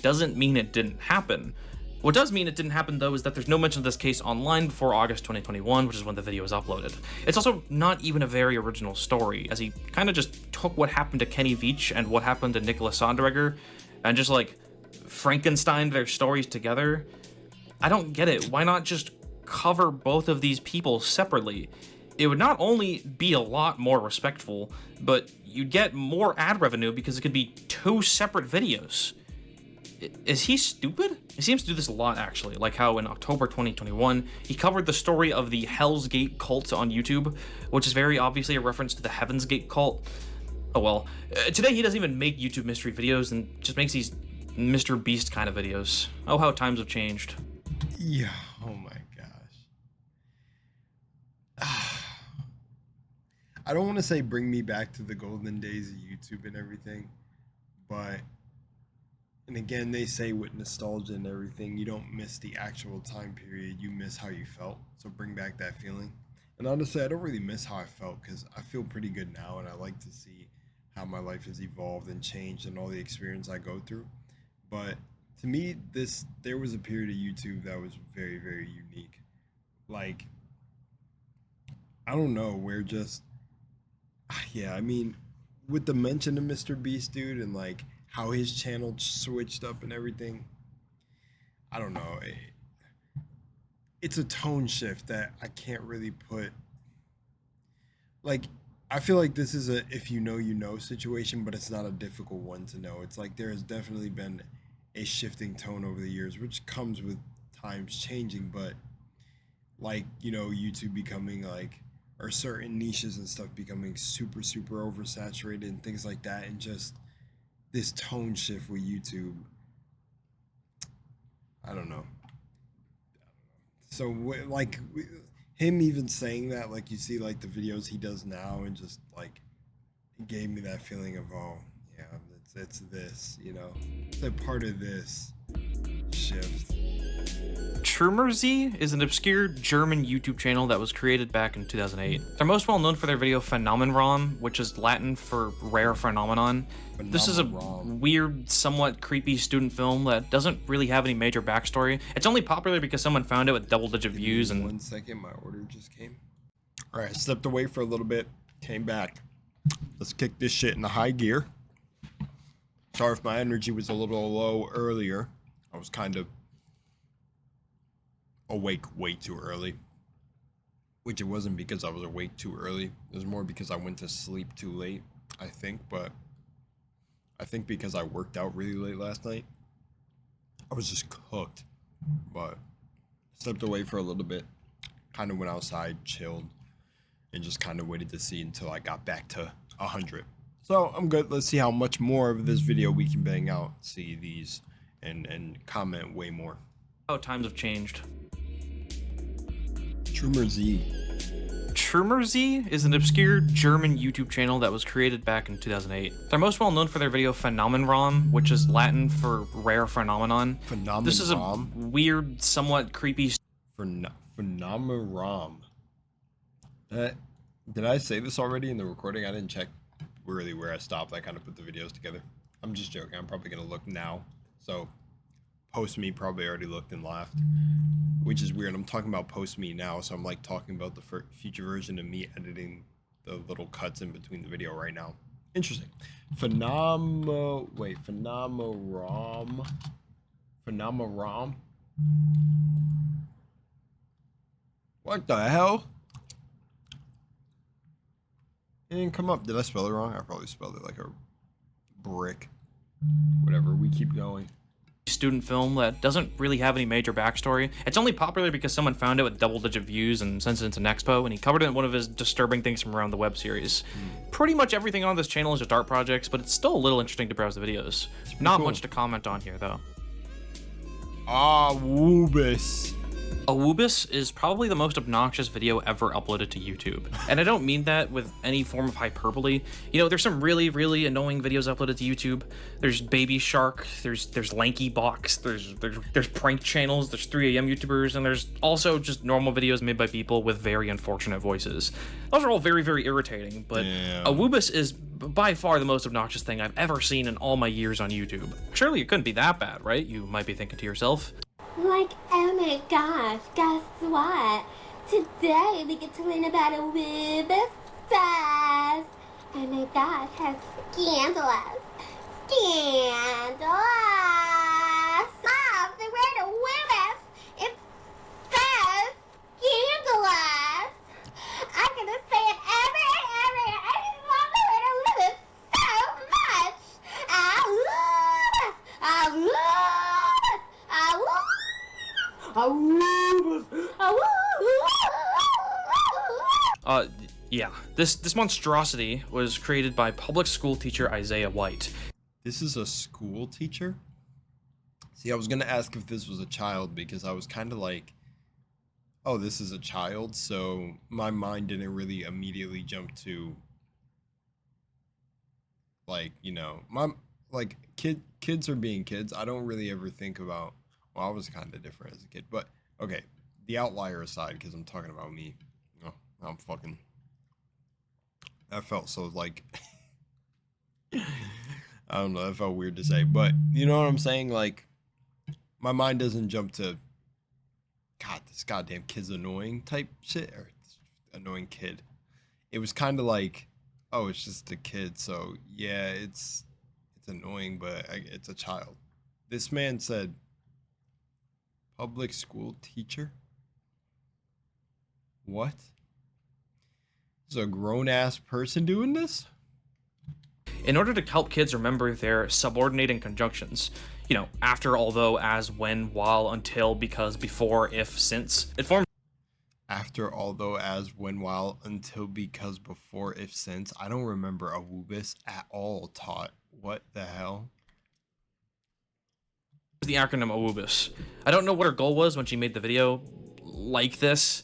S2: doesn't mean it didn't happen. What does mean it didn't happen, though, is that there's no mention of this case online before August 2021, which is when the video was uploaded. It's also not even a very original story, as he kind of just took what happened to Kenny Veach and what happened to Nicholas Sonderegger and just, like, Frankensteined their stories together. I don't get it. Why not just cover both of these people separately? It would not only be a lot more respectful, but you'd get more ad revenue because it could be 2 separate videos. Is he stupid? He seems to do this a lot, actually, like how in October 2021, he covered the story of the Hell's Gate cult on YouTube, which is very obviously a reference to the Heaven's Gate cult. Oh well. Today he doesn't even make YouTube mystery videos and just makes these Mr. Beast kind of videos. Oh, how times have changed.
S1: Yeah, oh my gosh. I don't want to say bring me back to the golden days of YouTube and everything, but... And again, they say with nostalgia and everything, you don't miss the actual time period, you miss how you felt. So bring back that feeling. And honestly, I don't really miss how I felt because I feel pretty good now and I like to see how my life has evolved and changed and all the experience I go through. But to me, there was a period of YouTube that was very, very unique. Like, I don't know, where just, yeah, I mean, with the mention of Mr. Beast, dude, and like, how his channel switched up and everything. I don't know. It's a tone shift that I can't really put. Like, I feel like this is a if you know situation, but it's not a difficult one to know. It's like there has definitely been a shifting tone over the years, which comes with times changing, but like, you know, YouTube becoming like, or certain niches and stuff becoming super, super oversaturated and things like that, and just this tone shift with YouTube. I don't know. So like him even saying that, like you see like the videos he does now, and just like it gave me that feeling of, oh yeah, it's this, you know, it's a part of this shift.
S2: TrumerZ is an obscure German YouTube channel that was created back in 2008. They're most well known for their video Phenomenram, which is Latin for rare phenomenon. This is a weird, somewhat creepy student film that doesn't really have any major backstory. It's only popular because someone found it with double-digit views and...
S1: 1 second, my order just came. All right, I stepped away for a little bit, came back. Let's kick this shit into high gear. Sorry if my energy was a little low earlier. I was kind of awake way too early. Which it wasn't because I was awake too early. It was more because I went to sleep too late, I think. But I think because I worked out really late last night, I was just cooked. But stepped away for a little bit. Kind of went outside, chilled, and just kind of waited to see until I got back to 100. So I'm good. Let's see how much more of this video we can bang out. See these and comment way more.
S2: Oh, times have changed.
S1: TrumerZ.
S2: TrumerZ is an obscure German YouTube channel that was created back in 2008. They're most well known for their video Phenomenram, which is Latin for rare phenomenon.
S1: Phenomenram.
S2: This is a weird, somewhat creepy...
S1: Phenomenram. Did I say this already in the recording? I didn't check really where I stopped. I kind of put the videos together. I'm just joking. I'm probably going to look now. So, post me probably already looked and laughed, which is weird. I'm talking about post me now, so I'm like talking about the future version of me editing the little cuts in between the video right now. Interesting. Phenomenram. What the hell? It didn't come up. Did I spell it wrong? I probably spelled it like a brick. Whatever, we keep going.
S2: Student film that doesn't really have any major backstory. It's only popular because someone found it with double-digit views and sent it into Nexpo, and he covered it in one of his disturbing things from around the web series. Pretty much everything on this channel is just art projects, but it's still a little interesting to browse the videos. Not much to comment on here, though.
S1: Woobus.
S2: Awubis is probably the most obnoxious video ever uploaded to YouTube. And I don't mean that with any form of hyperbole. You know, there's some really, really annoying videos uploaded to YouTube. There's Baby Shark, there's Lanky Box, there's prank channels, there's 3 AM YouTubers, and there's also just normal videos made by people with very unfortunate voices. Those are all very, very irritating, but Awubis is by far the most obnoxious thing I've ever seen in all my years on YouTube. Surely it couldn't be that bad, right? You might be thinking to yourself.
S8: Like, oh my gosh, guess what? Today we get to learn about a Awubis size. Oh my gosh, how scandalous. Scandalous! Mom, the word Awubis, it says scandalous. I'm gonna say it every. I just love the word Awubis so much. Awubis! Awubis! Awubis!
S2: Yeah. This monstrosity was created by public school teacher Isaiah White.
S1: This is a school teacher? See, I was gonna ask if this was a child because I was kind of like, oh, this is a child, so my mind didn't really immediately jump to, like, you know, kids are being kids. I don't really ever think about, well, I was kind of different as a kid, but okay, the outlier aside, because I'm talking about me. Oh, I'm fucking, that felt so like, I don't know, that felt weird to say, but you know what I'm saying? Like, my mind doesn't jump to, God, this goddamn kid's annoying type shit, or annoying kid. It was kind of like, oh, it's just a kid, so yeah, it's annoying, but it's a child. This man said, public school teacher? What? Is a grown-ass person doing this?
S2: In order to help kids remember their subordinating conjunctions, you know, after, although, as, when, while, until, because, before, if, since, it forms
S1: After, although, as, when, while, until, because, before, if, since. I don't remember Awubis at all taught. What the hell?
S2: the acronym Awubis. I don't know what her goal was when she made the video. like this.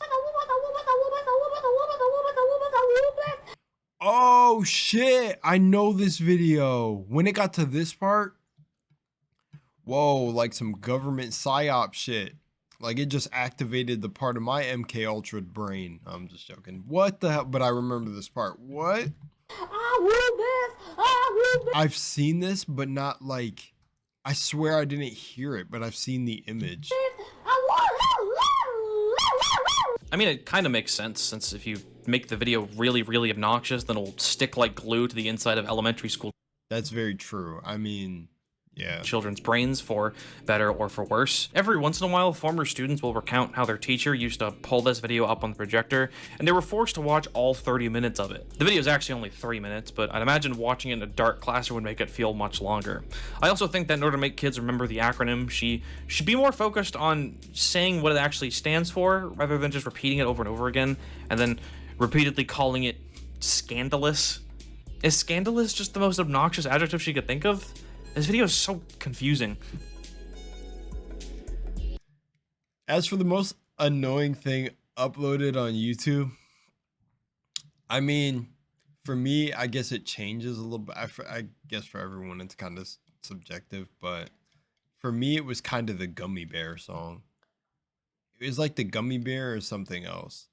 S1: Oh shit, I know this video. When it got to this part, whoa, like some government psyop shit. Like it just activated the part of my MK Ultra brain. I'm just joking. What the hell? But I remember this part. What? I've seen this, but not like, I swear I didn't hear it, but I've seen the image.
S2: I mean, it kind of makes sense, since if you make the video really, really obnoxious, then it'll stick like glue to the inside of elementary school.
S1: That's very true. I mean, yeah.
S2: Children's brains, for better or for worse. Every once in a while, former students will recount how their teacher used to pull this video up on the projector, and they were forced to watch all 30 minutes of it. The video is actually only 3 minutes, but I'd imagine watching it in a dark classroom would make it feel much longer. I also think that in order to make kids remember the acronym, she should be more focused on saying what it actually stands for, rather than just repeating it over and over again, and then repeatedly calling it scandalous. Is scandalous just the most obnoxious adjective she could think of? This video is so confusing.
S1: As for the most annoying thing uploaded on YouTube, I mean, for me, I guess it changes a little bit. I guess for everyone, it's kind of subjective, but for me, it was kind of the Gummy Bear song. It was like the Gummy Bear or something else.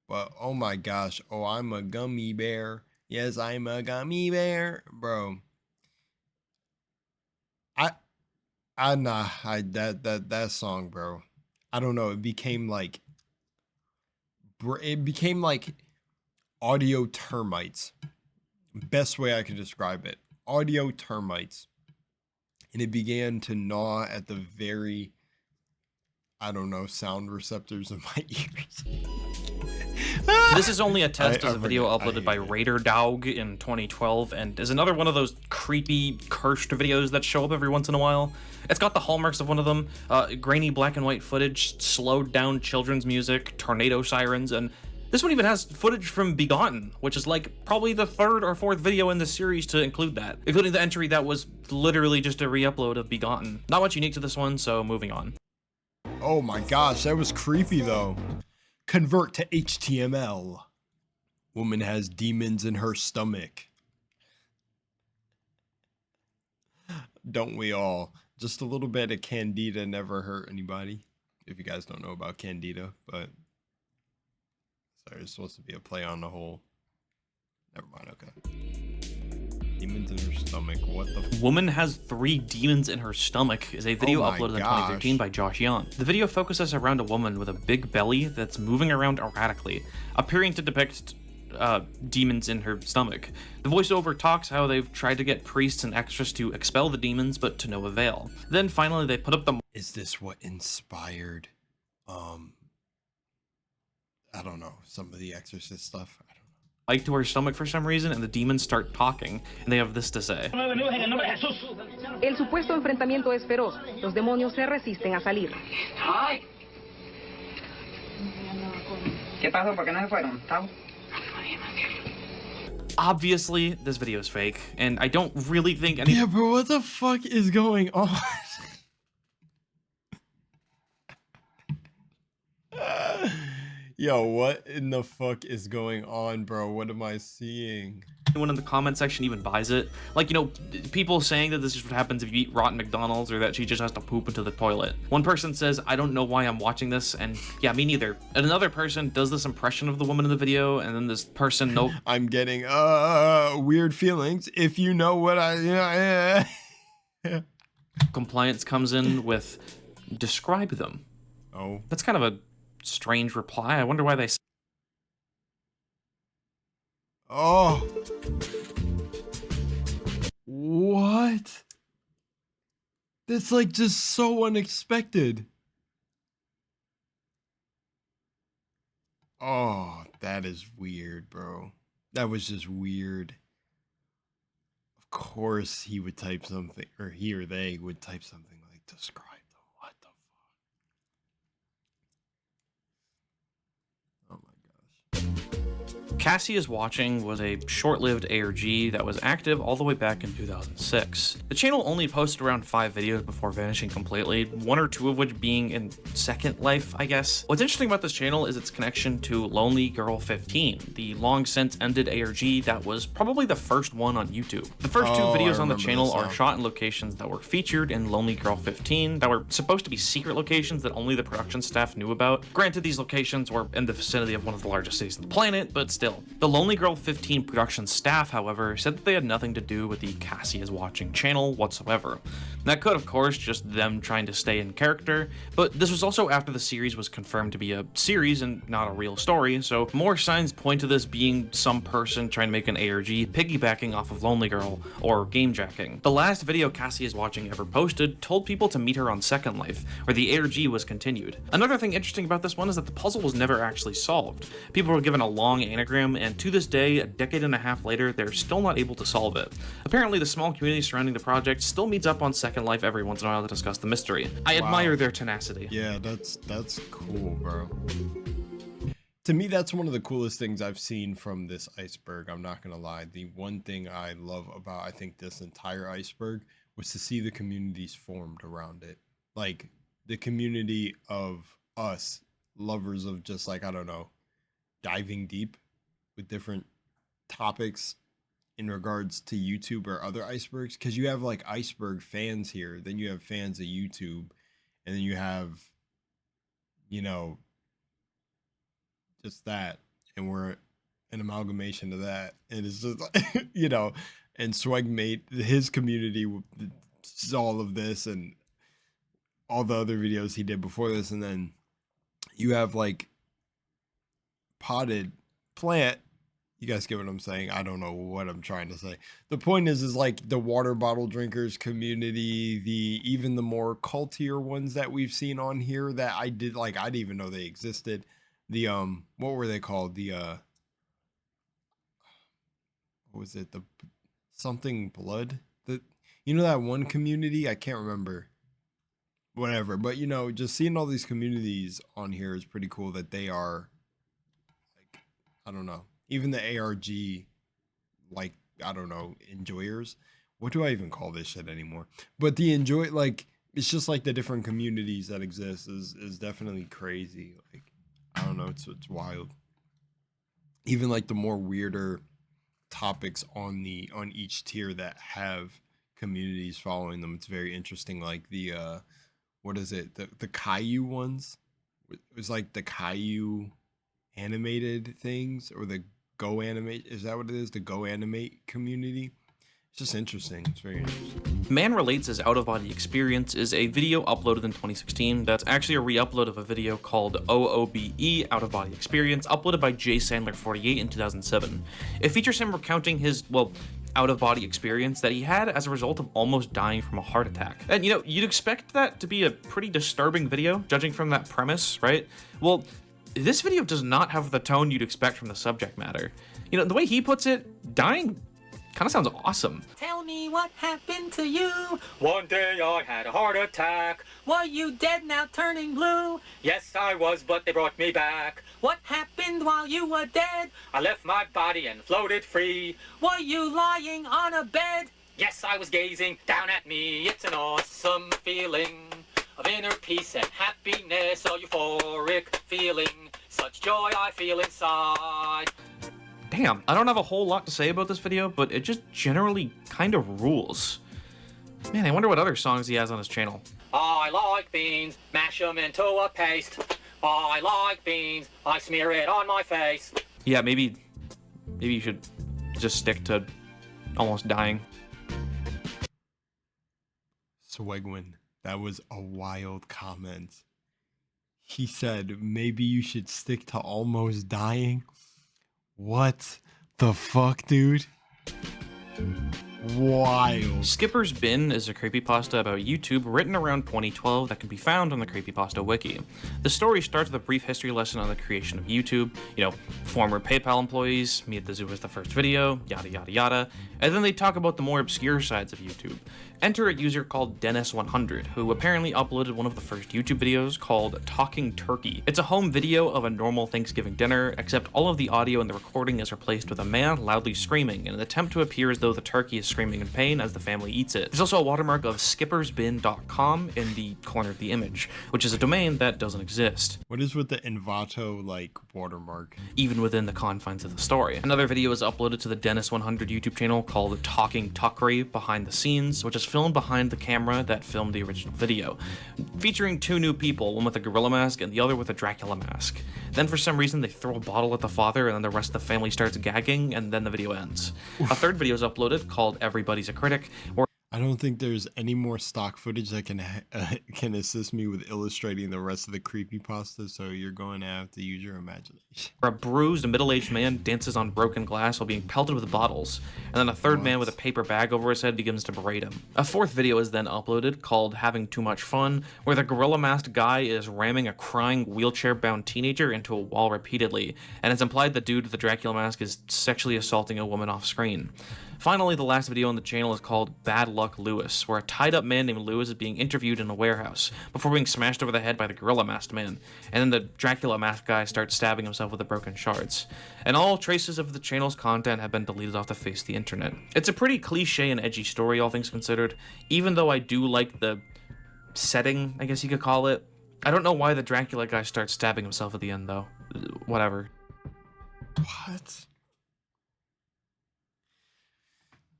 S1: But oh my gosh, oh, I'm a gummy bear. Yes, I'm a gummy bear, bro. That song, bro. I don't know. It became like audio termites. Best way I could describe it. Audio termites. And it began to gnaw at the very, I don't know, sound receptors of my ears.
S2: This is only a test as a video uploaded by Raider Dog in 2012, and is another one of those creepy, cursed videos that show up every once in a while. It's got the hallmarks of one of them, grainy black and white footage, slowed down children's music, tornado sirens, and this one even has footage from Begotten, which is like probably the 3rd or 4th video in the series to include that, including the entry that was literally just a re-upload of Begotten. Not much unique to this one, so moving on.
S1: Oh my gosh, that was creepy though. Convert to HTML. Woman has demons in her stomach. Don't we all? Just a little bit of Candida never hurt anybody. If you guys don't know about Candida, but sorry, it's supposed to be a play on the whole. Never mind, okay. Demons in her stomach, what the
S2: Woman has 3 demons in her stomach is a video uploaded in 2013 by Josh Young. The video focuses around a woman with a big belly that's moving around erratically, appearing to depict demons in her stomach. The voiceover talks how they've tried to get priests and extras to expel the demons, but to no avail. Then finally they put up the—
S1: Is this what inspired, I don't know, some of the Exorcist stuff? I don't know.
S2: Mic to her stomach for some reason, and the demons start talking, and they have this to say.
S9: El supuesto enfrentamiento es feroz. Los demonios se resisten a salir.
S10: Ay. ¿Qué pasó? ¿Por qué no se fueron?
S2: Obviously, this video is fake, and I don't really think any—
S1: Yeah, bro, what the fuck is going on? Yo, what in the fuck is going on, bro? What am I seeing?
S2: Anyone in the comment section even buys it. Like, you know, people saying that this is what happens if you eat rotten McDonald's, or that she just has to poop into the toilet. One person says, I don't know why I'm watching this, and yeah, me neither. And another person does this impression of the woman in the video, and then this person, nope.
S1: I'm getting weird feelings, if you know what I...
S2: Compliance comes in with, describe them.
S1: Oh.
S2: That's kind of a strange reply. I wonder why they—
S1: Oh. What? That's like just so unexpected. Oh, that is weird, bro. That was just weird. Of course he would type something, or he or they would type something like describe them. What the fuck? Oh my gosh.
S2: Cassie is Watching was a short-lived ARG that was active all the way back in 2006. The channel only posted around 5 videos before vanishing completely, 1 or 2 of which being in Second Life, I guess. What's interesting about this channel is its connection to Lonely Girl 15, the long since ended ARG that was probably the first one on YouTube. The first 2 videos on the channel are shot in locations that were featured in Lonely Girl 15 that were supposed to be secret locations that only the production staff knew about. Granted, these locations were in the vicinity of one of the largest cities on the planet, but still. The Lonely Girl 15 production staff, however, said that they had nothing to do with the Cassie is Watching channel whatsoever. That could, of course, just them trying to stay in character, but this was also after the series was confirmed to be a series and not a real story, so more signs point to this being some person trying to make an ARG piggybacking off of Lonely Girl or game jacking. The last video Cassie is Watching ever posted told people to meet her on Second Life, where the ARG was continued. Another thing interesting about this one is that the puzzle was never actually solved. People were given a long anagram, and to this day, a decade and a half later, they're still not able to solve it. Apparently, the small community surrounding the project still meets up on Second Life every once in a while to discuss the mystery. I admire their tenacity.
S1: Yeah, that's cool, bro. To me, that's one of the coolest things I've seen from this Iceberg. I'm not gonna lie. The one thing I love about, I think, this entire Iceberg was to see the communities formed around it. Like, the community of us, lovers of just, like, I don't know, diving deep with different topics in regards to YouTube or other icebergs. Because you have, like, Iceberg fans here, then you have fans of YouTube, and then you have, you know, just that, and we're an amalgamation of that, and it's just like, you know, and Swagmate, his community, all of this and all the other videos he did before this, and then you have like Potted Plant. You guys get what I'm saying? I don't know what I'm trying to say. The point is like the water bottle drinkers community, even the more cultier ones that we've seen on here that I didn't even know they existed. The what were they called? The what was it? The something blood? You know that one community? I can't remember. Whatever. But you know, just seeing all these communities on here is pretty cool that they are like, I don't know. Even the ARG, like, I don't know, enjoyers. What do I even call this shit anymore? But the enjoy, like, it's just like the different communities that exist is definitely crazy. Like, I don't know, it's wild. Even like the more weirder topics on each tier that have communities following them, it's very interesting. Like the what is it? The Caillou ones. It was like the Caillou animated things, or the Go Animate. Is that what it is? The Go Animate community. It's just interesting. It's very interesting.
S2: Man Relates His Out-of-Body Experience is a video uploaded in 2016 that's actually a re-upload of a video called OOBE Out-of-Body Experience, uploaded by Jay Sandler 48 in 2007. It features him recounting his, well, out-of-body experience that he had as a result of almost dying from a heart attack. And, you know, you'd expect that to be a pretty disturbing video, judging from that premise, right? Well, this video does not have the tone you'd expect from the subject matter. You know, the way he puts it, dying kind of sounds awesome.
S11: Tell me what happened to you. One day I had a heart attack. Were you dead now turning blue? Yes, I was, but they brought me back. What happened while you were dead? I left my body and floated free. Were you lying on a bed? Yes, I was gazing down at me. It's an awesome feeling of inner peace and happiness, a euphoric feeling. Such joy I feel inside.
S2: Damn, I don't have a whole lot to say about this video, but it just generally kind of rules. Man, I wonder what other songs he has on his channel.
S11: I like beans, mash them into a paste. I like beans, I smear it on my face.
S2: Yeah, maybe you should just stick to almost dying.
S1: Swegwin, that was a wild comment. He said, maybe you should stick to almost dying. What the fuck, dude? wild.
S2: Skipper's Bin is a creepypasta about YouTube written around 2012 that can be found on the Creepypasta wiki. The story starts with a brief history lesson on the creation of YouTube, you know, former PayPal employees, me at the zoo was the first video, yada yada yada, and then they talk about the more obscure sides of YouTube. Enter a user called Dennis100, who apparently uploaded one of the first YouTube videos called Talking Turkey. It's a home video of a normal Thanksgiving dinner, except all of the audio in the recording is replaced with a man loudly screaming in an attempt to appear as though the turkey is screaming in pain as the family eats it. There's also a watermark of skippersbin.com in the corner of the image, which is a domain that doesn't exist.
S1: What is with the Envato, like, watermark?
S2: Even within the confines of the story. Another video is uploaded to the Dennis100 YouTube channel called Talking Tuckery Behind the Scenes, which is filmed behind the camera that filmed the original video, featuring two new people, one with a gorilla mask and the other with a Dracula mask. Then for some reason they throw a bottle at the father and then the rest of the family starts gagging and then the video ends. A third video is uploaded called Everybody's a Critic, where
S1: I don't think there's any more stock footage that can assist me with illustrating the rest of the creepypasta, so you're going to have to use your imagination.
S2: a bruised middle-aged man dances on broken glass while being pelted with bottles, and then a third man with a paper bag over his head begins to berate him. A fourth video is then uploaded called Having Too Much Fun, where the gorilla-masked guy is ramming a crying wheelchair-bound teenager into a wall repeatedly, and it's implied the dude with the Dracula mask is sexually assaulting a woman off-screen. Finally, the last video on the channel is called Bad Luck Lewis, where a tied-up man named Lewis is being interviewed in a warehouse before being smashed over the head by the gorilla masked man, and then the Dracula masked guy starts stabbing himself with the broken shards. And all traces of the channel's content have been deleted off the face of the internet. It's a pretty cliche and edgy story, all things considered, even though I do like the setting, I guess you could call it. I don't know why the Dracula guy starts stabbing himself at the end, though. Whatever.
S1: What?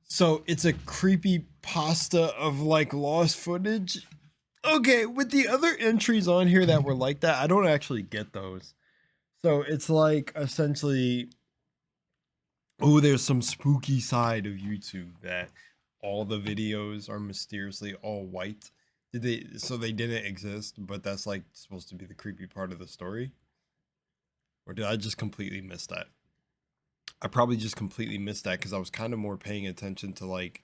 S1: So it's a creepy pasta of like lost footage. Okay, with the other entries on here that were like that, I don't actually get those. So it's like essentially, oh, there's some spooky side of YouTube that all the videos are mysteriously all white. So they didn't exist, but that's like supposed to be the creepy part of the story? Or did I just completely miss that? I probably just completely missed that because I was kind of more paying attention to like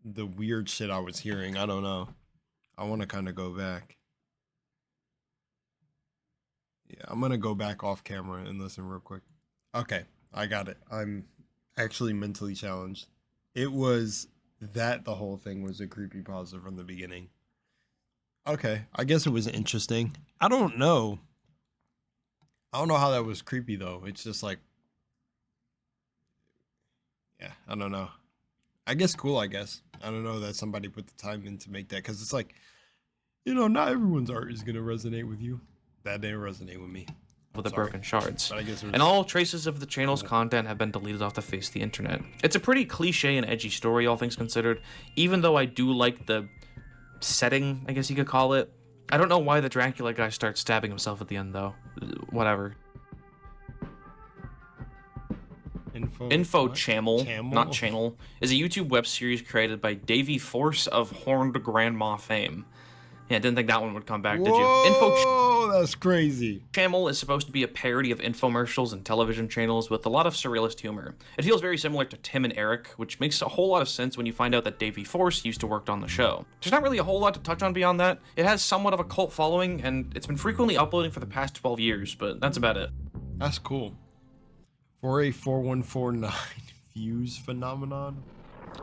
S1: the weird shit I was hearing. I don't know. I want to kind of go back. Yeah, I'm going to go back off camera and listen real quick. Okay, I got it. I'm actually mentally challenged. It was that the whole thing was a creepypasta from the beginning. Okay, I guess it was interesting. I don't know how that was creepy though. It's just like, yeah, I don't know. I guess cool, I guess. I don't know that somebody put the time in to make that, because it's like, you know, not everyone's art is going to resonate with you. That didn't resonate with me.
S2: With the broken shards.
S1: But I guess
S2: and all traces of the channel's content have been deleted off the face of the internet. It's a pretty cliche and edgy story, all things considered, even though I do like the setting, I guess you could call it. I don't know why the Dracula guy starts stabbing himself at the end, though. Whatever. Info Channel, not Channel, is a YouTube web series created by Davey Force of Horned Grandma fame. Yeah, didn't think that one would come back, did you?
S1: Oh, that's crazy.
S2: Channel is supposed to be a parody of infomercials and television channels with a lot of surrealist humor. It feels very similar to Tim and Eric, which makes a whole lot of sense when you find out that Davey Force used to work on the show. There's not really a whole lot to touch on beyond that. It has somewhat of a cult following, and it's been frequently uploading for the past 12 years, but that's about it.
S1: That's cool. For a 4149 views phenomenon.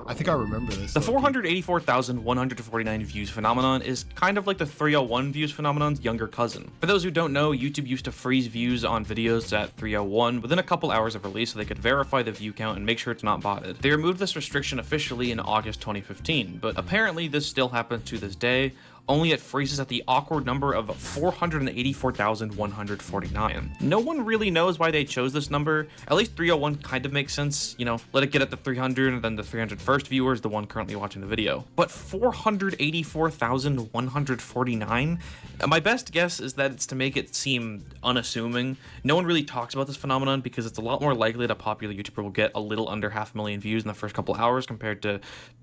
S1: I think I remember this.
S2: The 484,149 views phenomenon is kind of like the 301 views phenomenon's younger cousin. For those who don't know, YouTube used to freeze views on videos at 301 within a couple hours of release so they could verify the view count and make sure it's not botted. They removed this restriction officially in August 2015, but apparently this still happens to this day, only it freezes at the awkward number of 484,149. No one really knows why they chose this number. At least 301 kind of makes sense, you know, let it get at the 300 and then the 301st viewer is the one currently watching the video. But 484,149? My best guess is that it's to make it seem unassuming. No one really talks about this phenomenon because it's a lot more likely that a popular YouTuber will get a little under 500,000 views in the first couple hours compared to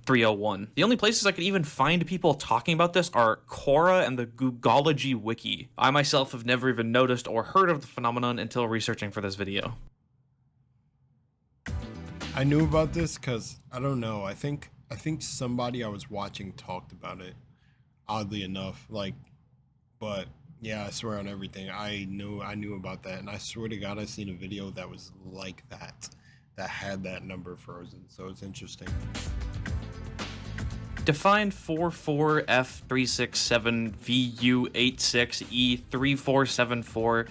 S2: 301. The only places I could even find people talking about this are Quora and the Googology wiki. I myself have never even noticed or heard of the phenomenon until researching for this video.
S1: I knew about this because I don't know. I think somebody I was watching talked about it. Oddly enough, like, but yeah, I swear on everything. I knew about that, and I swear to God, I seen a video that was like that had that number frozen. So it's interesting.
S2: Defined 44F367VU86E3474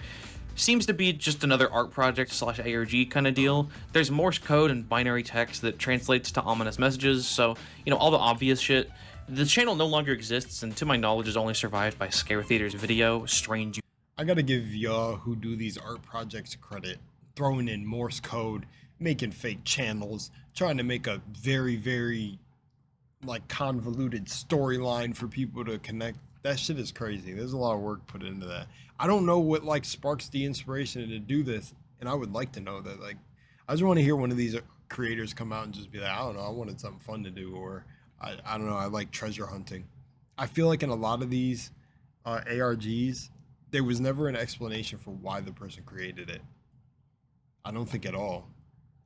S2: seems to be just another art project / ARG kind of deal. There's Morse code and binary text that translates to ominous messages, so, you know, all the obvious shit. The channel no longer exists, and to my knowledge is only survived by Scare Theater's video, Strange.
S1: I gotta give y'all who do these art projects credit. Throwing in Morse code, making fake channels, trying to make a very, very, like, convoluted storyline for people to connect. That shit is crazy. There's a lot of work put into that. I don't know what, like, sparks the inspiration to do this, and I would like to know that. Like, I just want to hear one of these creators come out and just be like, I don't know, I wanted something fun to do, or I don't know, I like treasure hunting. I feel like in a lot of these ARGs, there was never an explanation for why the person created it. I don't think at all.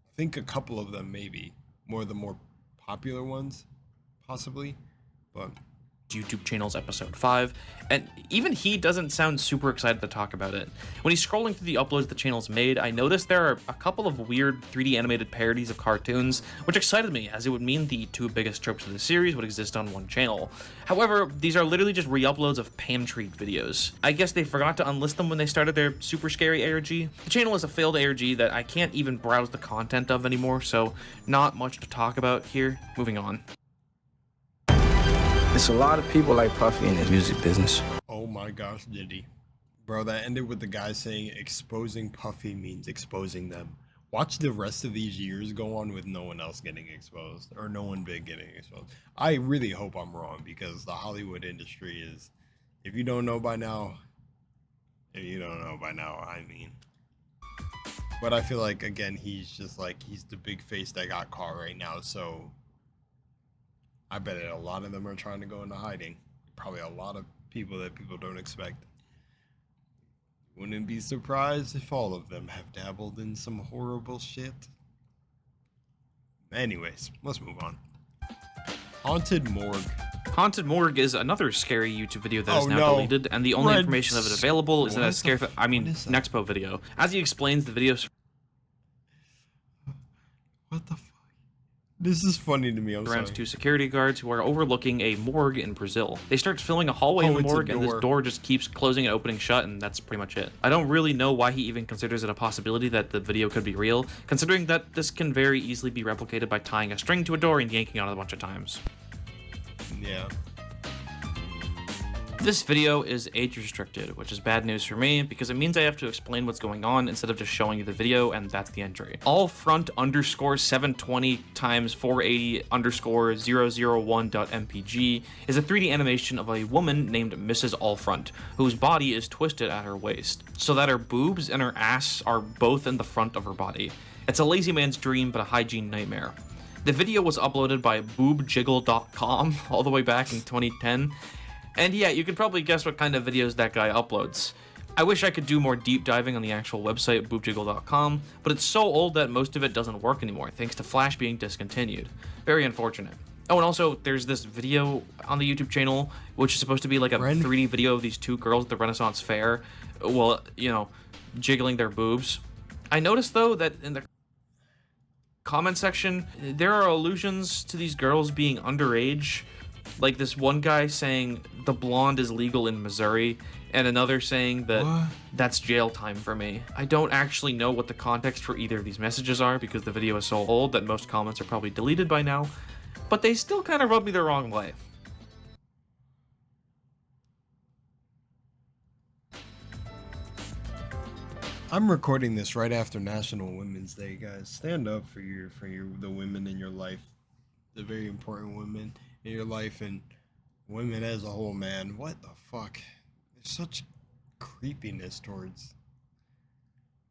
S1: I think a couple of them maybe, more of the more popular ones, possibly, but
S2: YouTube channel's episode 5, and even he doesn't sound super excited to talk about it. When he's scrolling through the uploads the channel's made, I noticed there are a couple of weird 3D animated parodies of cartoons, which excited me, as it would mean the 2 biggest tropes of the series would exist on one channel. However, these are literally just re-uploads of Pam Treat videos. I guess they forgot to unlist them when they started their super scary ARG. The channel is a failed ARG that I can't even browse the content of anymore, so not much to talk about here. Moving on.
S12: There's a lot of people like Puffy in the music business.
S1: Oh my gosh, did he? Bro, that ended with the guy saying exposing Puffy means exposing them. Watch the rest of these years go on with no one else getting exposed, or no one big getting exposed. I really hope I'm wrong, because the Hollywood industry is, if you don't know by now, I mean. But I feel like, again, he's just like, he's the big face that got caught right now, so I bet a lot of them are trying to go into hiding. Probably a lot of people that people don't expect. Wouldn't be surprised if all of them have dabbled in some horrible shit. Anyways, let's move on. Haunted Morgue.
S2: Haunted Morgue is another scary YouTube video that is now deleted, and the only information of it available is in a Nexpo video. As he explains, the video.
S1: What the fuck? This is funny to me, I'm sorry.
S2: Surrounds 2 security guards who are overlooking a morgue in Brazil. They start filling a hallway in the morgue, and this door just keeps closing and opening shut, and that's pretty much it. I don't really know why he even considers it a possibility that the video could be real, considering that this can very easily be replicated by tying a string to a door and yanking on it a bunch of times.
S1: Yeah.
S2: This video is age restricted, which is bad news for me because it means I have to explain what's going on instead of just showing you the video, and that's the entry. allfront_720x480_001.mpg is a 3D animation of a woman named Mrs. Allfront, whose body is twisted at her waist, so that her boobs and her ass are both in the front of her body. It's a lazy man's dream, but a hygiene nightmare. The video was uploaded by boobjiggle.com all the way back in 2010, and yeah, you could probably guess what kind of videos that guy uploads. I wish I could do more deep diving on the actual website, boobjiggle.com, but it's so old that most of it doesn't work anymore, thanks to Flash being discontinued. Very unfortunate. Oh, and also, there's this video on the YouTube channel, which is supposed to be like a 3D video of these 2 girls at the Renaissance Fair, well, you know, jiggling their boobs. I noticed, though, that in the comment section, there are allusions to these girls being underage. Like this one guy saying the blonde is legal in Missouri, and another saying that that's jail time for me. I don't actually know what the context for either of these messages are because the video is so old that most comments are probably deleted by now, but they still kind of rub me the wrong way.
S1: I'm recording this right after National Women's Day, guys. Stand up for the women in your life, the very important women in your life, and women as a whole, man. What the fuck? There's such creepiness towards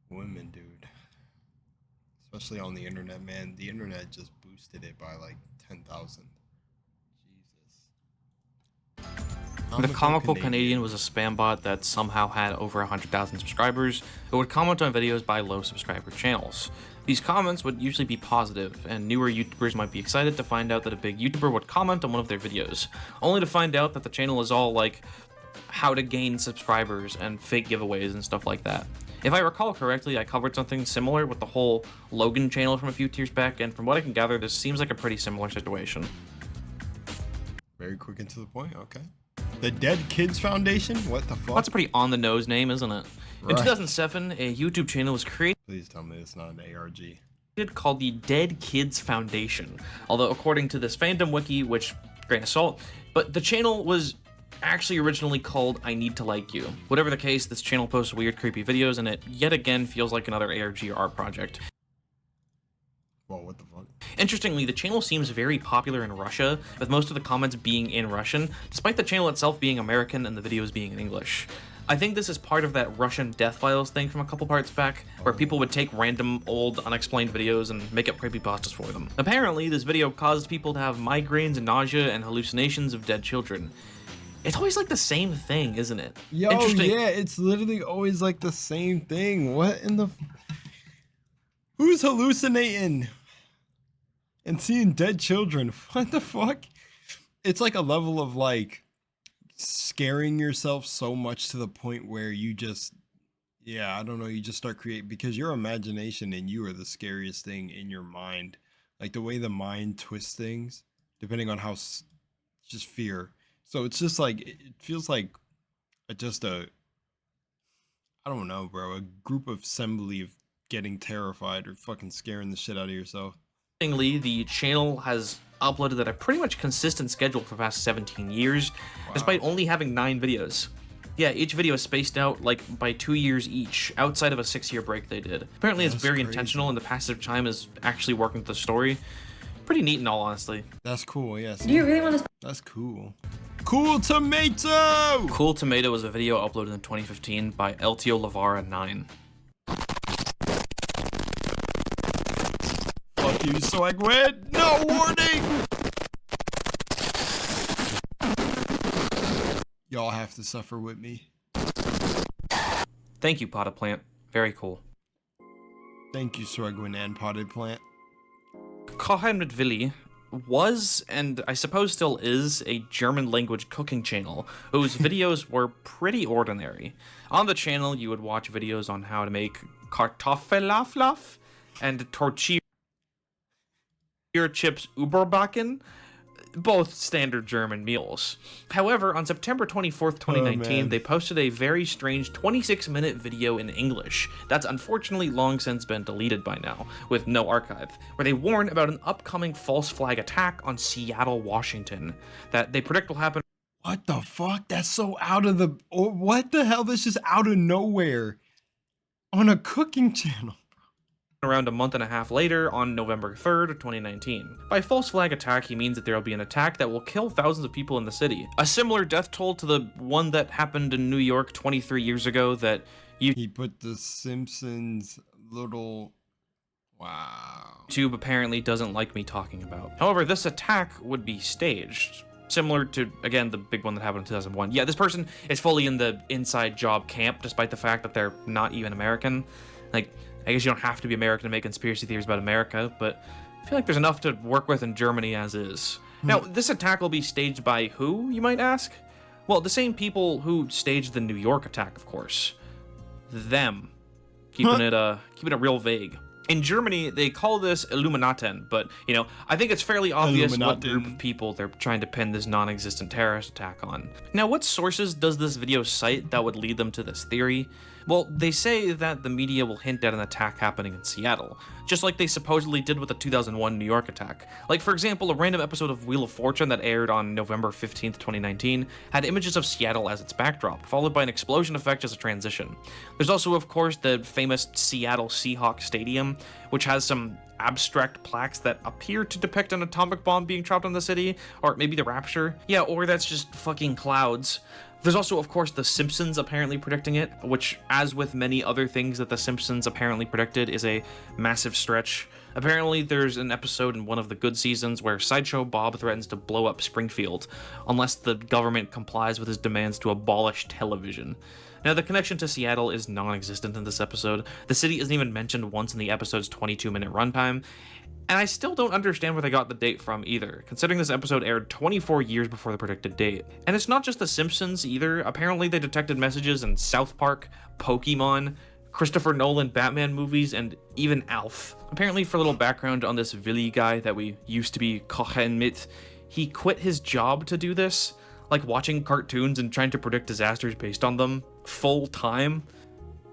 S1: women, dude. Especially on the internet, man. The internet just boosted it by like 10,000. Jesus.
S2: The Comical Canadian was a spam bot that somehow had over 100,000 subscribers who would comment on videos by low subscriber channels. These comments would usually be positive, and newer YouTubers might be excited to find out that a big YouTuber would comment on one of their videos, only to find out that the channel is all like how to gain subscribers and fake giveaways and stuff like that. If I recall correctly, I covered something similar with the whole Logan channel from a few years back, and from what I can gather, this seems like a pretty similar situation.
S1: Very quick and to the point, okay. The Dead Kids Foundation? What the fuck?
S2: That's a pretty on-the-nose name, isn't it?
S1: Right.
S2: In 2007, a YouTube channel was created.
S1: Please tell me it's not an ARG.
S2: Called the Dead Kids Foundation. Although, according to this fandom wiki, which, grain of salt, but the channel was actually originally called I Need to Like You. Whatever the case, this channel posts weird, creepy videos, and it yet again feels like another ARG or art project.
S1: Whoa, what the fuck?
S2: Interestingly, the channel seems very popular in Russia, with most of the comments being in Russian, despite the channel itself being American and the videos being in English. I think this is part of that Russian Death Files thing from a couple parts back, where people would take random old unexplained videos and make up creepypastas for them. Apparently, this video caused people to have migraines and nausea and hallucinations of dead children. It's always like the same thing, isn't it?
S1: Yo, yeah, it's literally always like the same thing. What in the... Who's hallucinating and seeing dead children? What the fuck? It's like a level of like scaring yourself so much to the point where you just, yeah, I don't know, you just start creating, because your imagination and you are the scariest thing in your mind. Like the way the mind twists things, depending on how, just fear. So it's just like, it feels like I don't know, bro, a group of assembly of getting terrified or fucking scaring the shit out of yourself.
S2: The channel has uploaded at a pretty much consistent schedule for the past 17 years, despite only having 9 videos. Yeah, each video is spaced out like by 2 years each, outside of a 6-year break they did. Apparently it's very intentional, and the passage of time is actually working with the story. Pretty neat in all honesty.
S1: That's cool, yes.
S2: Do you really want to...
S1: That's cool. Cool Tomato!
S2: Cool Tomato was a video uploaded in 2015 by yjoldinrelvae.
S1: Fuck you, Swagwed! No warning! Y'all have to suffer with me.
S2: Thank you, Potted Plant. Very cool.
S1: Thank you, Swagwin and Potted Plant.
S2: Cashapp was, and I suppose still is, a German language cooking channel whose videos were pretty ordinary. On the channel, you would watch videos on how to make Kartoffelaflaf and tortilla chips Überbacken, both standard German meals. However, on September 24th, 2019, they posted a very strange 26-minute video in English that's unfortunately long since been deleted by now, with no archive, where they warn about an upcoming false flag attack on Seattle, Washington, that they predict will happen.
S1: What the fuck? That's so out of the... Oh, what the hell? That's just out of nowhere on a cooking channel.
S2: Around a month and a half later, on November 3rd, 2019. By false flag attack, he means that there will be an attack that will kill thousands of people in the city. A similar death toll to the one that happened in New York 23 years ago that
S1: He put the Simpsons little... Wow.
S2: YouTube apparently doesn't like me talking about. However, this attack would be staged. Similar to, again, the big one that happened in 2001. Yeah, this person is fully in the inside job camp, despite the fact that they're not even American. Like, I guess you don't have to be American to make conspiracy theories about America, but I feel like there's enough to work with in Germany as is. Now, this attack will be staged by who, you might ask? Well, the same people who staged the New York attack, of course. Them. Keeping it real vague. In Germany, they call this Illuminaten, but, you know, I think it's fairly obvious what group of people they're trying to pin this non-existent terrorist attack on. Now, what sources does this video cite that would lead them to this theory? Well, they say that the media will hint at an attack happening in Seattle, just like they supposedly did with the 2001 New York attack. Like, for example, a random episode of Wheel of Fortune that aired on November 15th, 2019, had images of Seattle as its backdrop, followed by an explosion effect as a transition. There's also, of course, the famous Seattle Seahawks Stadium, which has some abstract plaques that appear to depict an atomic bomb being dropped on the city, or maybe the Rapture. Yeah, or that's just fucking clouds. There's also, of course, The Simpsons apparently predicting it, which, as with many other things that The Simpsons apparently predicted, is a massive stretch. Apparently, there's an episode in one of the good seasons where Sideshow Bob threatens to blow up Springfield unless the government complies with his demands to abolish television. Now, the connection to Seattle is non-existent in this episode. The city isn't even mentioned once in the episode's 22-minute runtime, and I still don't understand where they got the date from either, considering this episode aired 24 years before the predicted date. And it's not just The Simpsons either. Apparently they detected messages in South Park, Pokemon, Christopher Nolan Batman movies, and even Alf. Apparently, for a little background on this Willy guy that we used to be kochen mit, he quit his job to do this, like watching cartoons and trying to predict disasters based on them full time.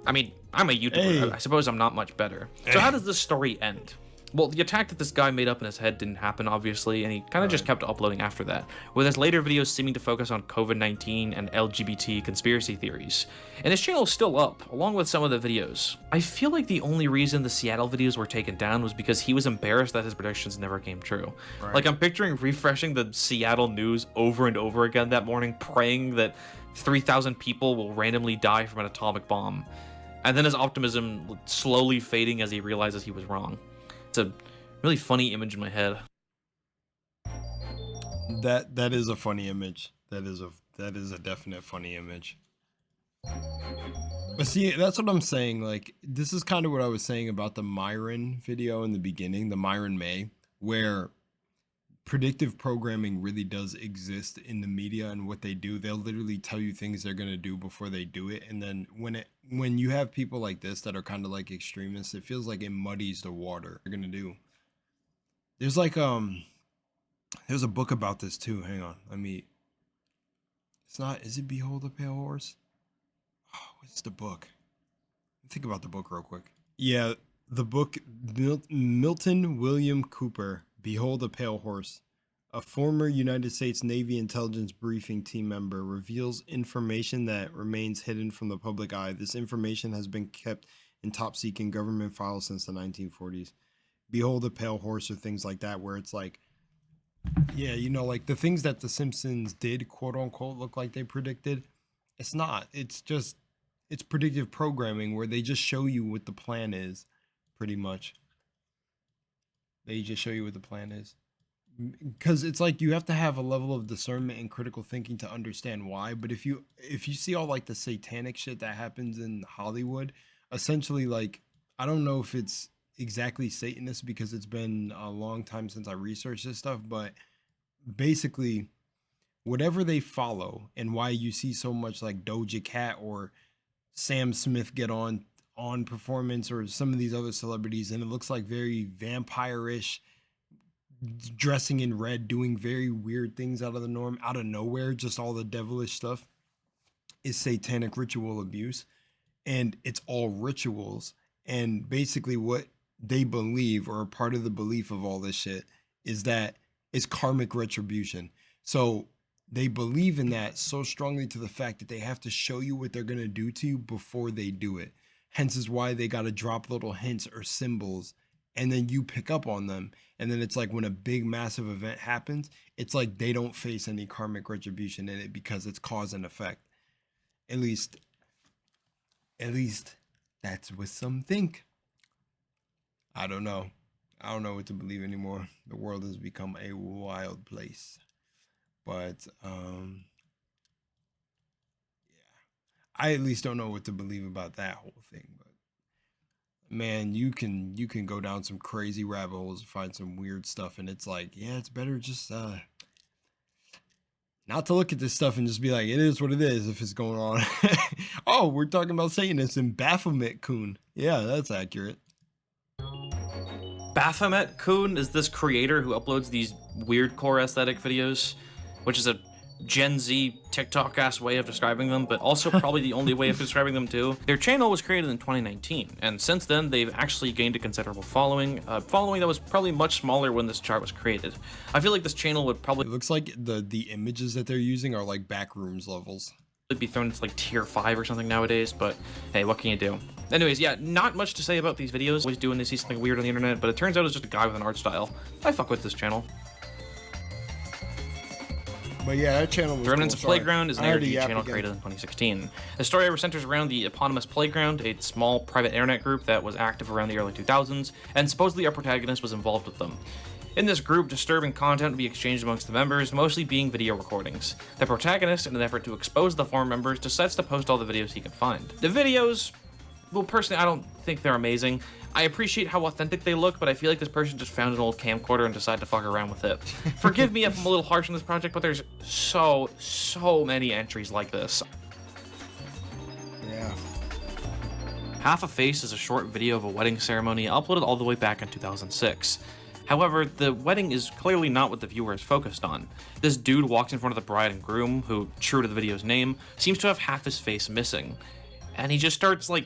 S2: I mean, I'm a YouTuber.
S1: Hey.
S2: I suppose I'm not much better. So how does this story end? Well, the attack that this guy made up in his head didn't happen, obviously, and he kind of just kept uploading after that, with his later videos seeming to focus on COVID-19 and LGBT conspiracy theories. And his channel is still up, along with some of the videos. I feel like the only reason the Seattle videos were taken down was because he was embarrassed that his predictions never came true.
S1: Right.
S2: Like, I'm picturing refreshing the Seattle news over and over again that morning, praying that 3,000 people will randomly die from an atomic bomb, and then his optimism slowly fading as he realizes he was wrong. It's a really funny image in my head.
S1: That is a funny image. That is a definite funny image. But see, that's what I'm saying. Like, this is kind of what I was saying about the Myron video in the beginning, the Myron May, where predictive programming really does exist in the media and what they do. They'll literally tell you things they're gonna do before they do it, and then when you have people like this that are kind of like extremists, it feels like it muddies the water. They're gonna do. There's like there's a book about this too. Hang on, it's not. Is it Behold a Pale Horse? Oh, what's the book? Think about the book real quick. Yeah, the book Milton William Cooper. Behold a Pale Horse. A former United States Navy intelligence briefing team member reveals information that remains hidden from the public eye. This information has been kept in top-secret government files since the 1940s. Behold a Pale Horse, or things like that, where it's like, yeah, you know, like the things that The Simpsons did, quote-unquote, look like they predicted. It's not. It's predictive programming where they just show you what the plan is, pretty much. They just show you what the plan is. Because it's like you have to have a level of discernment and critical thinking to understand why. But if you see all like the satanic shit that happens in Hollywood, essentially, like, I don't know if it's exactly Satanist because it's been a long time since I researched this stuff, but basically whatever they follow and why you see so much like Doja Cat or Sam Smith get on performance, or some of these other celebrities, and it looks like very vampire-ish, dressing in red, doing very weird things out of the norm, out of nowhere, just all the devilish stuff, is satanic ritual abuse. And it's all rituals. And basically what they believe, or a part of the belief of all this shit, is that it's karmic retribution. So they believe in that so strongly to the fact that they have to show you what they're going to do to you before they do it. Hence is why they got to drop little hints or symbols, and then you pick up on them. And then it's like when a big massive event happens, it's like they don't face any karmic retribution in it because it's cause and effect. At least that's what some think. I don't know. I don't know what to believe anymore. The world has become a wild place. But I at least don't know what to believe about that whole thing. But man, you can go down some crazy rabbit holes and find some weird stuff, and it's like, yeah, it's better just not to look at this stuff and just be like, it is what it is if it's going on. Oh, we're talking about Satanists and Baphomet Kun. Yeah, that's accurate.
S2: Baphomet Kun is this creator who uploads these weird core aesthetic videos, which is a Gen Z TikTok-ass way of describing them, but also probably the only way of describing them too. Their channel was created in 2019, and since then they've actually gained a considerable following, following that was probably much smaller when this chart was created. I feel like this channel would probably...
S1: It looks like the images that they're using are like backrooms levels.
S2: Be thrown into like tier 5 or something nowadays, but hey, what can you do? Anyways, yeah, not much to say about these videos. Always doing to see something weird on the internet, but it turns out it's just a guy with an art style. I fuck with this channel.
S1: But yeah, that channel was
S2: The Remnants
S1: cool.
S2: of Playground is an
S1: I had to
S2: ARG
S1: yap
S2: channel
S1: again.
S2: created in 2016. The story ever centers around the eponymous Playground, a small private internet group that was active around the early 2000s, and supposedly our protagonist was involved with them. In this group, disturbing content would be exchanged amongst the members, mostly being video recordings. The protagonist, in an effort to expose the former members, decides to post all the videos he can find. The videos, well, personally, I don't think they're amazing. I appreciate how authentic they look, but I feel like this person just found an old camcorder and decided to fuck around with it. Forgive me if I'm a little harsh on this project, but there's so many entries like this.
S1: Yeah.
S2: Half a Face is a short video of a wedding ceremony uploaded all the way back in 2006. However, the wedding is clearly not what the viewer is focused on. This dude walks in front of the bride and groom, who, true to the video's name, seems to have half his face missing. And he just starts, like,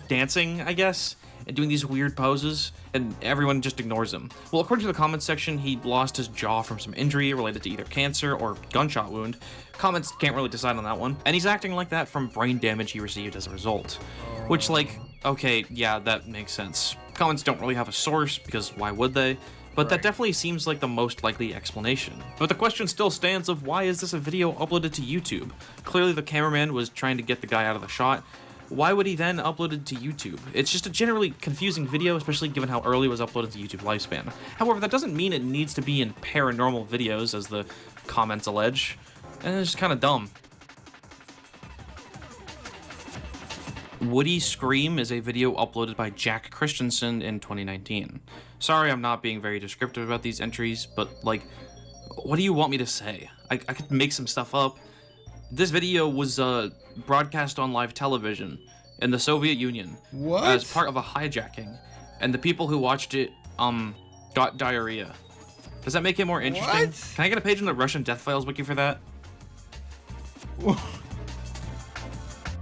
S2: dancing, I guess, and doing these weird poses, and everyone just ignores him. Well, according to the comments section, he lost his jaw from some injury related to either cancer or gunshot wound. Comments can't really decide on that one. And he's acting like that from brain damage he received as a result. Which, like, okay, yeah, that makes sense. Comments don't really have a source, because why would they? But that definitely seems like the most likely explanation. But the question still stands of why is this a video uploaded to YouTube? Clearly the cameraman was trying to get the guy out of the shot. Why would he then upload it to YouTube? It's just a generally confusing video, especially given how early it was uploaded to YouTube lifespan. However, that doesn't mean it needs to be in paranormal videos, as the comments allege. And it's just kind of dumb. Woody Scream is a video uploaded by Jack Christensen in 2019. Sorry I'm not being very descriptive about these entries, but like, what do you want me to say? I could make some stuff up. This video was broadcast on live television in the Soviet Union as part of a hijacking, and the people who watched it got diarrhea. Does that make it more interesting?
S1: What?
S2: Can I get a page in the Russian Death Files wiki for that?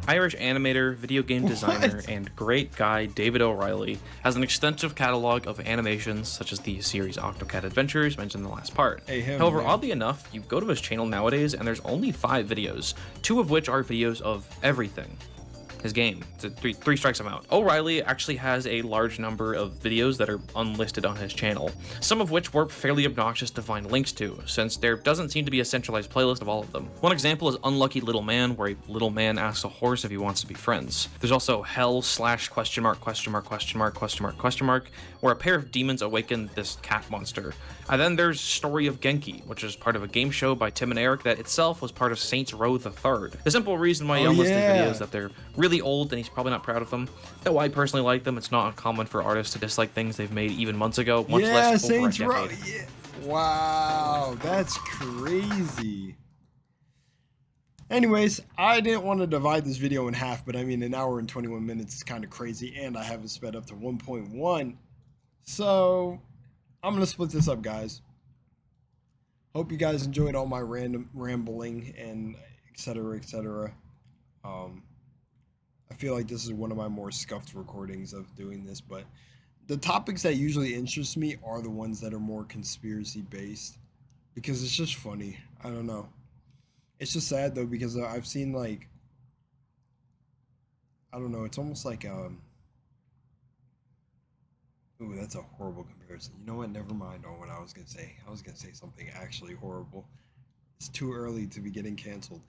S2: Irish animator, video game designer, and great guy David O'Reilly has an extensive catalog of animations such as the series Octocat Adventures mentioned in the last part. However, oddly enough, you go to his channel nowadays and there's only 5 videos, 2 of which are videos of everything. His game. Three strikes him out. O'Reilly actually has a large number of videos that are unlisted on his channel, some of which were fairly obnoxious to find links to, since there doesn't seem to be a centralized playlist of all of them. One example is Unlucky Little Man, where a little man asks a horse if he wants to be friends. There's also Hell / where a pair of demons awaken this cat monster. And then there's Story of Genki, which is part of a game show by Tim and Eric that itself was part of Saints Row the Third. The simple reason why he unlisted videos is that they're really old and he's probably not proud of them. Though I personally like them, it's not uncommon for artists to dislike things they've made even months ago, much less over
S1: Saints
S2: a
S1: Row.
S2: decade.
S1: Yeah. Wow, that's crazy. Anyways, I didn't want to divide this video in half, but I mean, an hour and 21 minutes is kind of crazy, and I have it sped up to 1.1. So I'm going to split this up, guys. Hope you guys enjoyed all my random rambling and etc. etc. I feel like this is one of my more scuffed recordings of doing this, but the topics that usually interest me are the ones that are more conspiracy based, because it's just funny. I don't know. It's just sad though, because I've seen, like, I don't know, it's almost like ooh, that's a horrible comparison. You know what? Never mind on what I was gonna say. I was gonna say something actually horrible. It's too early to be getting canceled.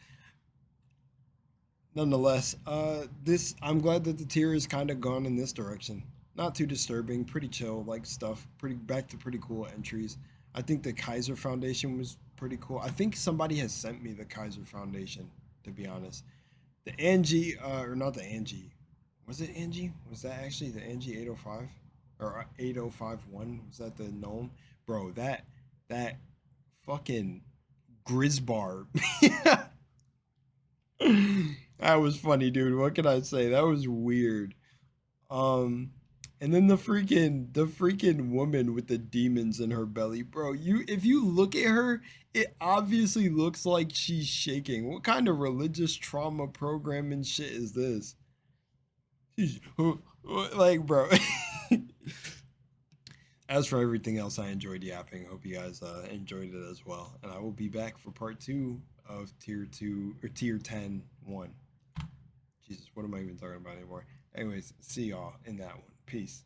S1: Nonetheless, I'm glad that the tier has kind of gone in this direction. Not too disturbing, pretty chill, like stuff, back to pretty cool entries. I think the Kaiser Foundation was pretty cool. I think somebody has sent me the Kaiser Foundation, to be honest. The Angie, or not the Angie. Was it Angie? Was that actually the Angie 805? Or 8051? Was that the gnome? Bro, that fucking Grizzbar. That was funny, dude. What can I say? That was weird. And then the freaking woman with the demons in her belly, bro. If you look at her, it obviously looks like she's shaking. What kind of religious trauma programming shit is this? Like, bro. As for everything else, I enjoyed yapping. Hope you guys enjoyed it as well. And I will be back for part 2 of tier 10 1. Jesus, what am I even talking about anymore? Anyways, see y'all in that one. Peace.